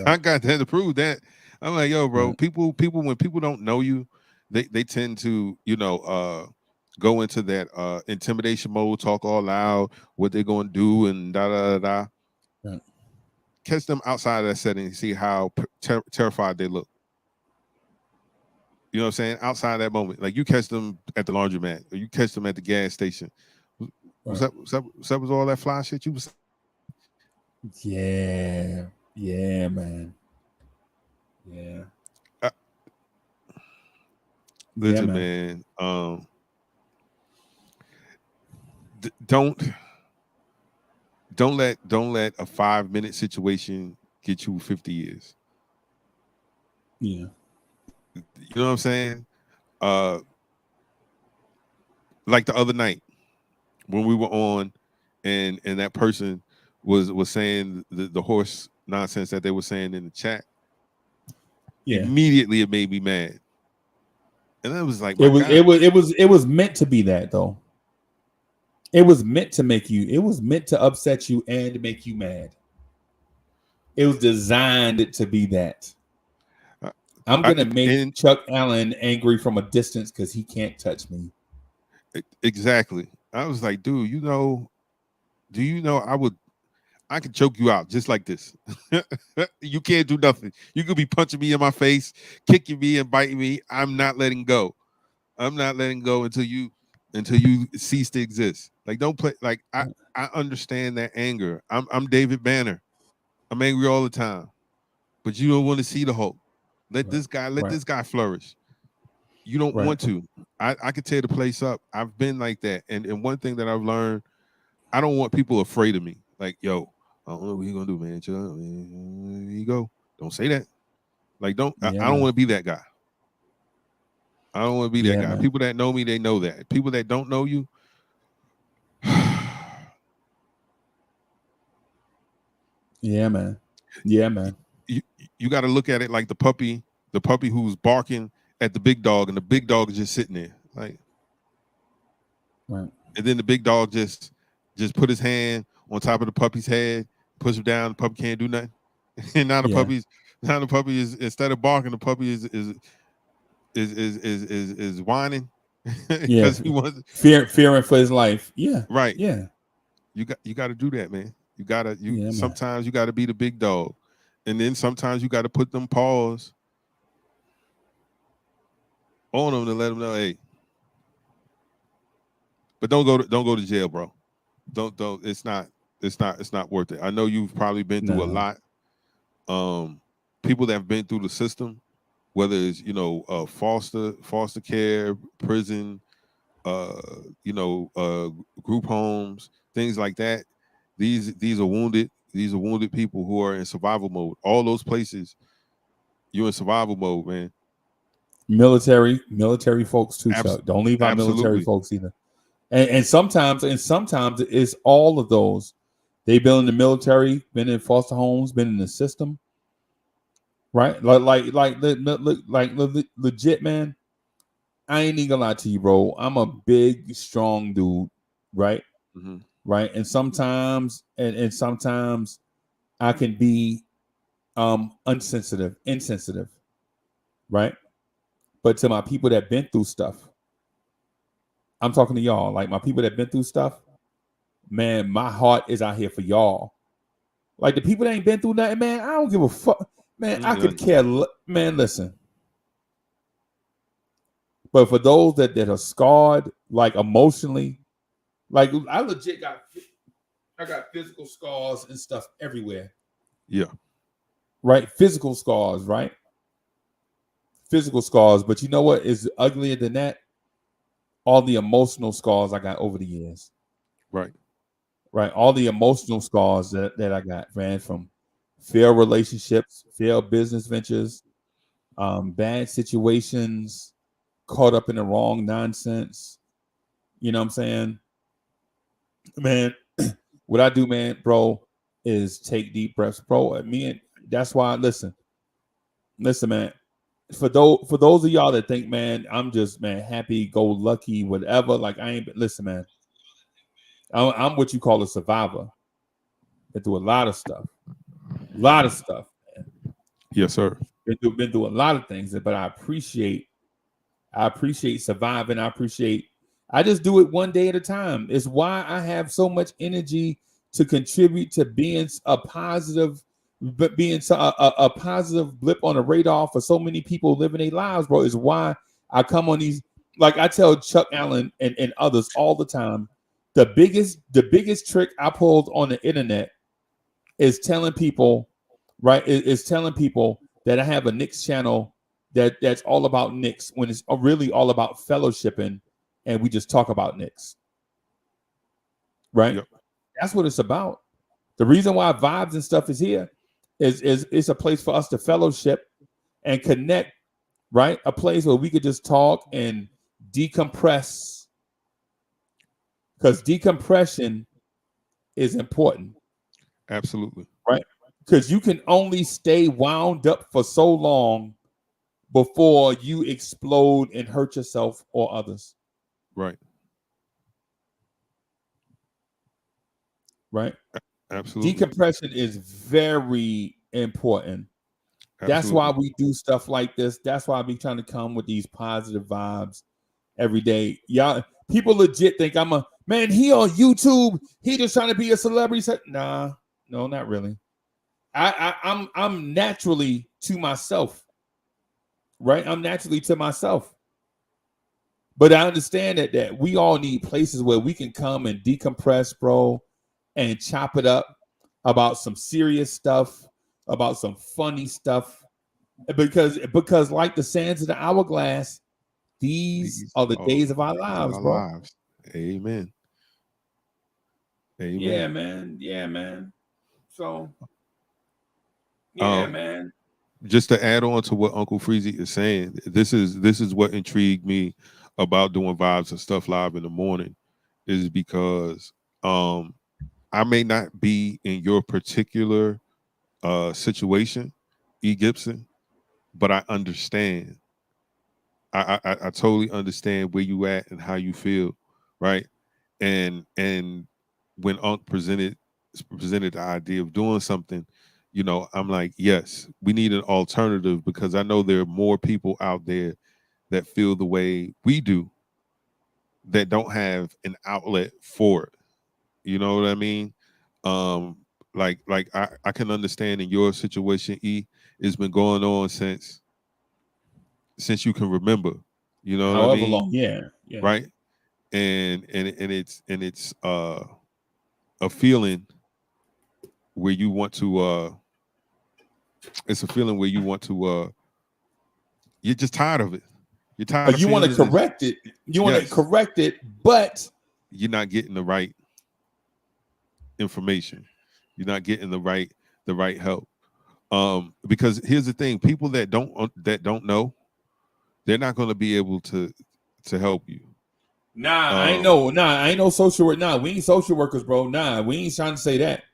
I got that to prove that. I'm like, yo, bro, people when people don't know you, they tend to, go into that intimidation mode, talk all loud, what they're going to do, and da da da. Right. Catch them outside of that setting and see how terrified they look. You know what I'm saying? Outside of that moment, like you catch them at the laundromat, or you catch them at the gas station. What's up with all that fly shit you was? Yeah, man. Yeah. Listen, man. Don't let a 5-minute situation get you 50 years. Yeah. You know what I'm saying? Like the other night when we were on, and that person was saying the horse nonsense that they were saying in the chat. Yeah. Immediately it made me mad. And I was like, it was meant to be that, though. It was meant to make you, it was meant to upset you and make you mad. It was designed to be that. I'm gonna make Chuck Allen angry from a distance because he can't touch me. Exactly. I was like, dude, do you know I could choke you out just like this. You can't do nothing. You could be punching me in my face, kicking me and biting me. I'm not letting go. I'm not letting go until you cease to exist. Like, don't play. Like, I understand that anger. I'm David Banner. I'm angry all the time, but you don't want to see the Hulk. Let this guy flourish. You don't want to. I could tear the place up. I've been like that. And one thing that I've learned, I don't want people afraid of me. Like, yo, I don't know what you're gonna do, man. Here you go. Don't say that. Like, I don't want to be that guy. I don't want to be that guy. Man. People that know me, they know that. People that don't know you, yeah, man. Yeah, man. You got to look at it like the puppy who's barking at the big dog, and the big dog is just sitting there, like, right. And then the big dog just put his hand on top of the puppy's head, push him down. The puppy can't do nothing, and now the puppy is, instead of barking, the puppy is whining. Yeah, he wants fearing for his life. Yeah, right. Yeah, you got to do that, man. Sometimes you got to be the big dog, and then sometimes you got to put them paws on them to let them know, hey. But don't go to jail, bro. Don't. It's not worth it. I know you've probably been through a lot. People that have been through the system, whether it's foster care, prison, group homes, things like that. These are wounded. These are wounded people who are in survival mode. All those places, you're in survival mode, man. Military folks too, Abs- Chuck. Don't leave out military absolutely. folks either. And sometimes it's all of those. They've been in the military, been in foster homes, been in the system, right? Like legit, man. I ain't even gonna lie to you, bro. I'm a big, strong dude, right? Mhm. Right. And sometimes I can be insensitive, right? But to my people that been through stuff, I'm talking to y'all, like my people that been through stuff, man, my heart is out here for y'all. Like the people that ain't been through nothing, man, I don't give a fuck. Man, I could care. Man, listen. But for those that are scarred, like emotionally, like I legit got physical scars and stuff everywhere. Yeah. Right? Physical scars, right? Physical scars. But you know what is uglier than that? All the emotional scars I got over the years. Right. Right. All the emotional scars that I got, man, from failed relationships, failed business ventures, bad situations, caught up in the wrong nonsense. You know what I'm saying? Man, what I do, man, bro, is take deep breaths, bro. That's why, listen, man. For those of y'all that think, man, I'm just, man, happy, go lucky, whatever. Like I ain't. Listen, man, I'm what you call a survivor. Been through a lot of stuff, man. Yes, sir. Been through a lot of things, but I appreciate surviving. I just do it one day at a time. It's why I have so much energy to contribute to being a positive, but being a positive blip on the radar for so many people living their lives, bro. Is why I come on these. Like I tell Chuck Allen and others all the time, the biggest trick I pulled on the internet is telling people, right? Is telling people that I have a Knicks channel that's all about Knicks when it's really all about fellowshipping, and we just talk about Knicks, right? Yep. That's what it's about. The reason why Vibes and stuff is here is it's a place for us to fellowship and connect, right? A place where we could just talk and decompress, because decompression is important. Absolutely. Right? Because you can only stay wound up for so long before you explode and hurt yourself or others. Right. Right? Absolutely. Decompression is very important. Absolutely. That's why we do stuff like this. That's why I be trying to come with these positive vibes every day. Y'all, people legit think I'm a man. He on YouTube. He just trying to be a celebrity. Nah, no, not really. I'm naturally to myself. Right? I'm naturally to myself. But I understand that we all need places where we can come and decompress, bro, and chop it up about some serious stuff, about some funny stuff. Because like the sands of the hourglass, these are the days of our lives, bro. Amen. Yeah, man. So, yeah, man. Just to add on to what Uncle Freezy is saying, this is what intrigued me about doing Vibes and Stuff Live in the morning, is because I may not be in your particular situation, E. Gibson, but I understand. I totally understand where you at and how you feel, right? And when Unc presented the idea of doing something, you know, I'm like, yes, we need an alternative, because I know there are more people out there that feel the way we do that don't have an outlet for it. You know what I mean? Like I can understand in your situation, E, it's been going on since you can remember. You know what I mean? Long, yeah. Right. And it's a feeling where you want to you're just tired of it. You're tired of You want to feelings. correct it. You want to Yes. correct it, but You're not getting the right information. You're not getting the right help. Because here's the thing: people that don't know, they're not going to be able to help you. I ain't no social work. Nah, we ain't social workers, bro. Nah, we ain't trying to say that.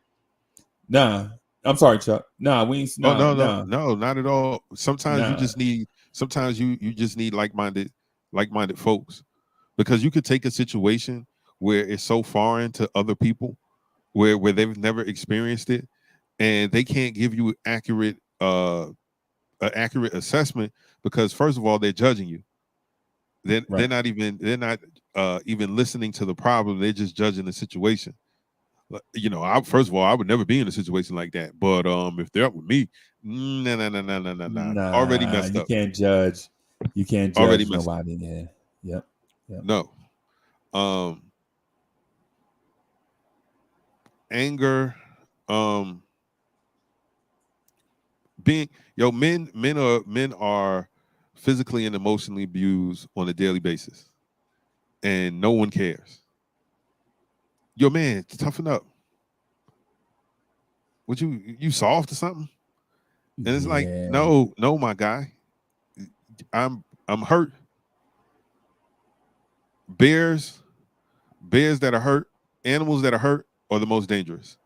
Nah, I'm sorry, Chuck. Nah, we ain't. Nah, No, not at all. Sometimes you Nah. just need. Sometimes you just need like-minded folks, because you could take a situation where it's so foreign to other people, where they've never experienced it, and they can't give you accurate assessment, because first of all, they're judging you. They're not even listening to the problem. They're just judging the situation. You know, first of all, I would never be in a situation like that. But if they're up with me, no. Already messed up. You can't judge. You can't Already judge messed nobody. Yeah. Yep. No. Anger. Men are physically and emotionally abused on a daily basis, and no one cares. Yo, man, toughen up. Would you soft or something? And it's like, no, my guy, I'm hurt. Bears that are hurt, animals that are hurt, are the most dangerous,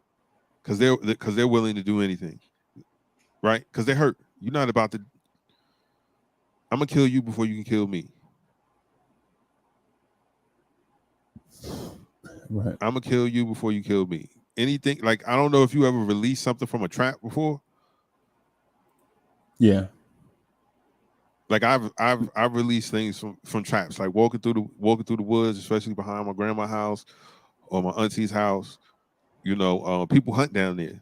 because they're willing to do anything, right? Because they're hurt. You're not about to. I'm gonna kill you before you can kill me. Right. I'm gonna kill you before you kill me. Anything, like, I don't know if you ever released something from a trap before. Yeah. Like I've released things from traps, like walking through the woods, especially behind my grandma's house or my auntie's house. You know, people hunt down there,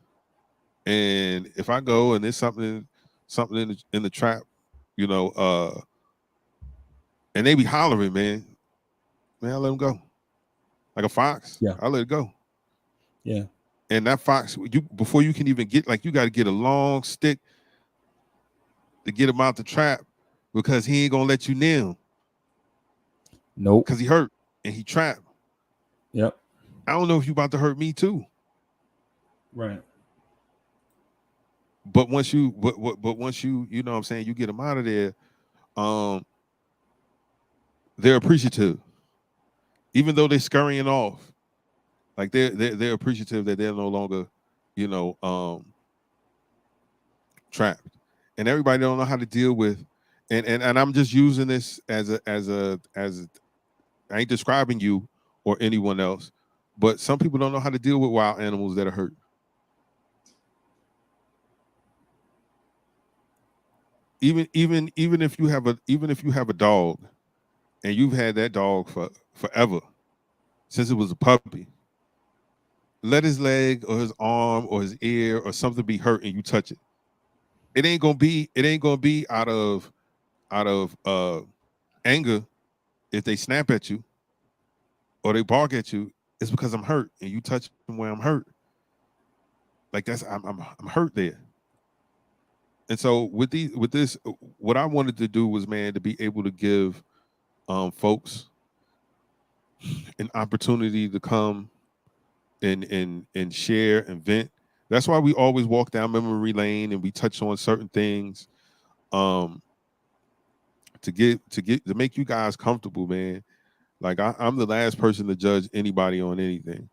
and if I go and there's something in the trap, you know, and they be hollering, man, I let them go. Like a fox, yeah, I let it go. Yeah. And that fox, before you can even get, like, you got to get a long stick to get him out the trap, because he ain't gonna let you near him. Nope. Because he hurt and he trapped. Yep. I don't know if you about to hurt me too. Right. But once you, but once you know what I'm saying, you get them out of there, they're appreciative. Even though they're scurrying off, like they're appreciative that they're no longer, you know, trapped. And everybody don't know how to deal with, and I'm just using this as a I ain't describing you or anyone else, but some people don't know how to deal with wild animals that are hurt. Even if you have a dog, and you've had that dog for forever, since it was a puppy, let his leg or his arm or his ear or something be hurt and you touch it. It ain't gonna be out of anger if they snap at you or they bark at you. It's because I'm hurt and you touch them where I'm hurt. Like, that's I'm hurt there. And so with this, what I wanted to do was, man, to be able to give folks an opportunity to come and share and vent. That's why we always walk down memory lane and we touch on certain things, to make you guys comfortable, man. Like, I'm the last person to judge anybody on anything.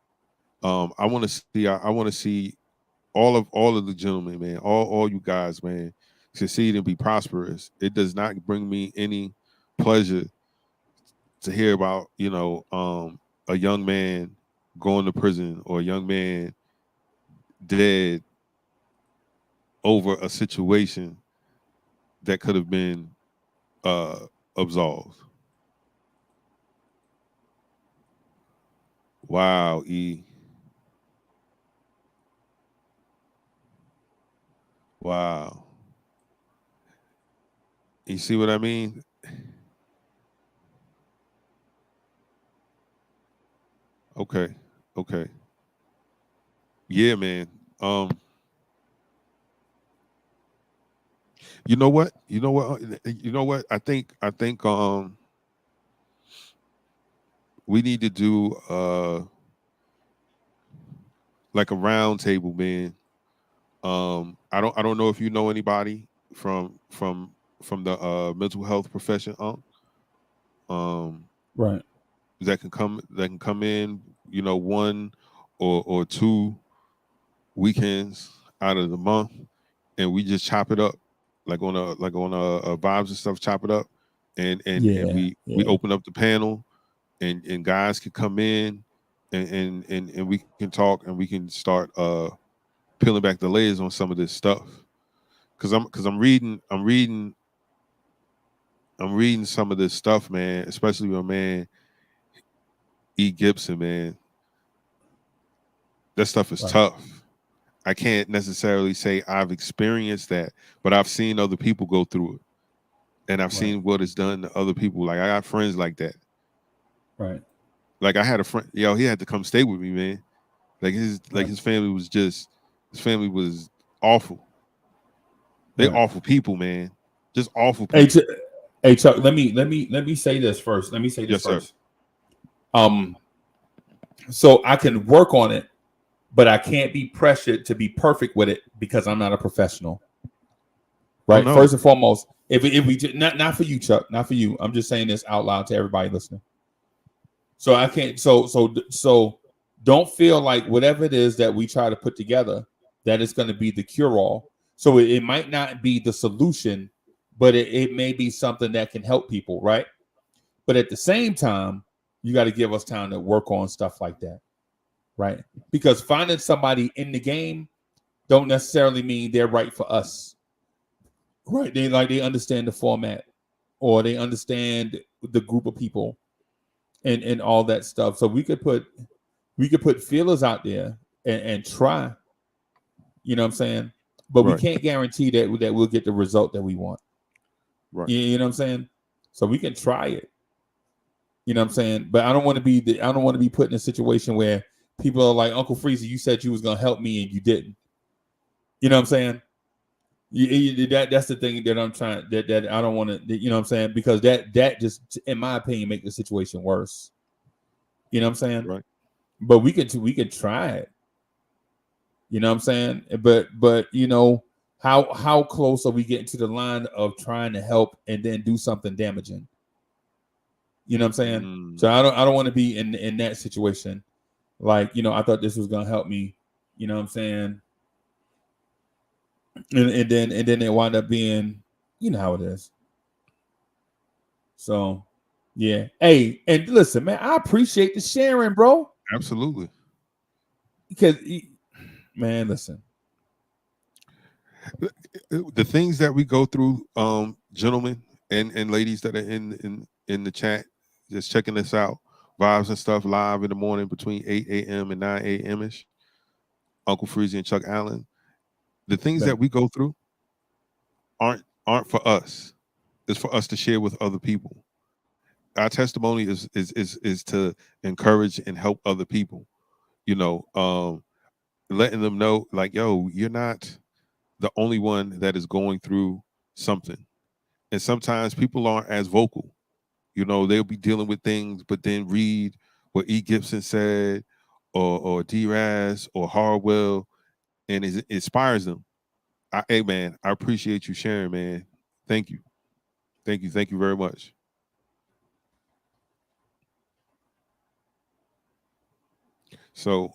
I want to see all of the gentlemen, man, all you guys, man, succeed and be prosperous. It does not bring me any pleasure to hear about, you know, a young man going to prison or a young man dead over a situation that could have been absolved. Wow, E. Wow. You see what I mean? Okay. Yeah, man. You know what? You know what? You know what? I think we need to do like a round table, man. I don't know if you know anybody from the mental health profession, Right. that can come in, you know, one or two weekends out of the month, and we just chop it up like on a vibes and stuff, chop it up, and we open up the panel, and guys can come in, and we can talk, and we can start peeling back the layers on some of this stuff, because I'm reading some of this stuff, man, especially with man E. Gibson, man. That stuff is tough. I can't necessarily say I've experienced that, but I've seen other people go through it, and I've seen what it's done to other people. Like I got friends like that. Right. Like I had a friend, he had to come stay with me, man. Like his family was awful. They awful people, man. Just awful people. Hey Chuck, let me say this first. Let me say this first. Sir. So I can work on it, but I can't be pressured to be perfect with it because I'm not a professional. Right. Oh, no. First and foremost, if we not for you, Chuck, not for you. I'm just saying this out loud to everybody listening. So I can't. So don't feel like whatever it is that we try to put together, that it's going to be the cure-all. So it might not be the solution, but it may be something that can help people, right? But at the same time, you got to give us time to work on stuff like that, right? Because finding somebody in the game don't necessarily mean they're right for us, right? They understand the format, or they understand the group of people, and all that stuff. So we could put feelers out there and try, you know what I'm saying? But we can't guarantee that we'll get the result that we want. Right. You know what I'm saying? So we can try it. You know what I'm saying? But I don't want to be put in a situation where people are like, Uncle Freezy, you said you was gonna help me and you didn't. You know what I'm saying? That's the thing that I'm trying, that I don't want to, you know what I'm saying? Because that just, in my opinion, make the situation worse. You know what I'm saying? Right. But we could try it. You know what I'm saying? But you know, how close are we getting to the line of trying to help and then do something damaging? You know what I'm saying? So I don't want to be in that situation. Like, you know, I thought this was gonna help me. You know what I'm saying? And then it wound up being, you know how it is. So yeah. Hey, and listen, man, I appreciate the sharing, bro. Absolutely. Because, man, listen. The things that we go through, gentlemen and ladies that are in the chat, just checking this out, Vibes and Stuff live in the morning between 8 a.m. and 9 a.m. ish. Uncle Freezy and Chuck Allen. The things that we go through aren't for us. It's for us to share with other people. Our testimony is to encourage and help other people. You know, letting them know, like, yo, you're not the only one that is going through something. And sometimes people aren't as vocal. You know, they'll be dealing with things, but then read what E. Gibson said, or D-Raz or Harwell, and it inspires them. Hey, man, I appreciate you sharing, man. Thank you. Thank you very much. So,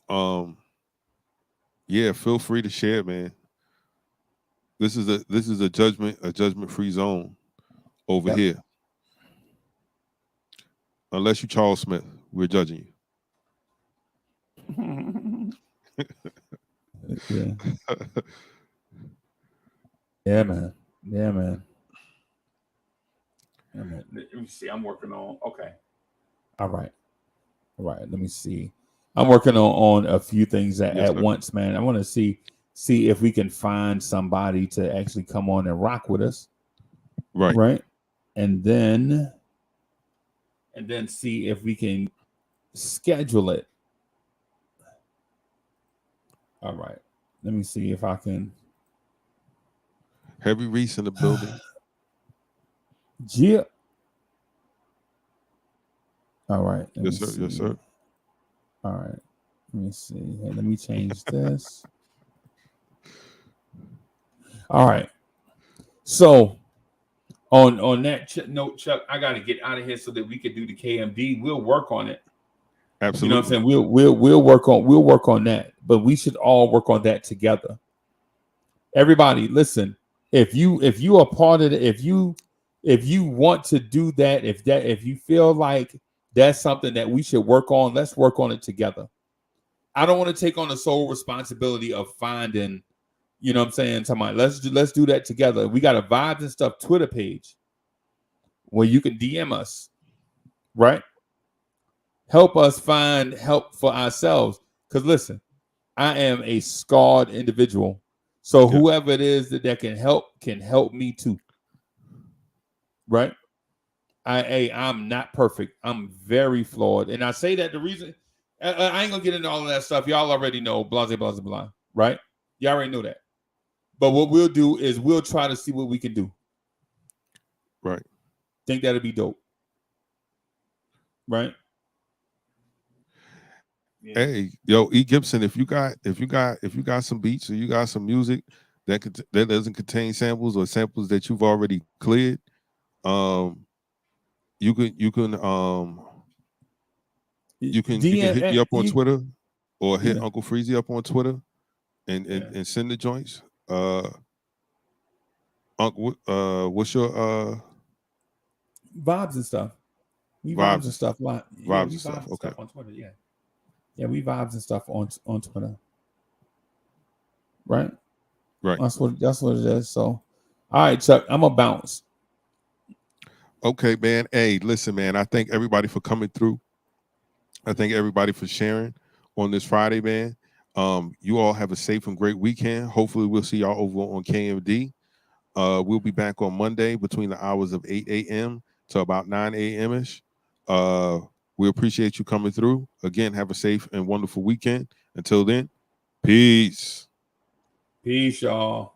yeah, feel free to share, man. This is a judgment-free zone over here. Unless you Charles Smith, we're judging you. Yeah. Yeah, man. Yeah, man. Let me see. I'm working on. Okay. All right. Let me see. I'm working on a few things at once, man. I want to see if we can find somebody to actually come on and rock with us. Right. Right. And then see if we can schedule it. All right. Let me see if I can. Heavy Reese in the building. Yeah. All right. Yes, sir. Yes, sir. All right. Let me see. Hey, let me change this. All right. So on that note, Chuck, I got to get out of here so that we can do the KMD. We'll work on it. Absolutely. You know what I'm saying? We'll work on that, but we should all work on that together. Everybody, listen. If you are part of it, if you want to do that, if you feel like that's something that we should work on, let's work on it together. I don't want to take on the sole responsibility of finding, you know what I'm saying? Let's do that together. We got a Vibes and Stuff Twitter page where you can DM us, right? Help us find help for ourselves. Because listen, I am a scarred individual. So whoever it is that can help me too. Right? I'm not perfect. I'm very flawed. And I say that the reason I ain't gonna get into all of that stuff. Y'all already know, blah, blah, blah, blah, right? Y'all already know that. But what we'll do is we'll try to see what we can do. Right. Think that'd be dope. Right? Yeah. Hey, yo, E. Gibson, if you got some beats or you got some music that doesn't contain samples or samples that you've already cleared, you can hit me up on Twitter or hit Uncle Freezy up on Twitter and send the joints. Uncle, what's your Vibes and Stuff? We Vibes and Stuff. Vibes and Stuff. Okay. Stuff on Twitter. Yeah, we Vibes and Stuff on Twitter. Right. That's what it is. So, all right, Chuck, I'm gonna bounce. Okay, man. Hey, listen, man. I thank everybody for coming through. I thank everybody for sharing on this Friday, man. You all have a safe and great weekend. Hopefully, we'll see y'all over on KMD. We'll be back on Monday between the hours of 8 a.m. to about 9 a.m.-ish. We appreciate you coming through. Again, have a safe and wonderful weekend. Until then, peace. Peace, y'all.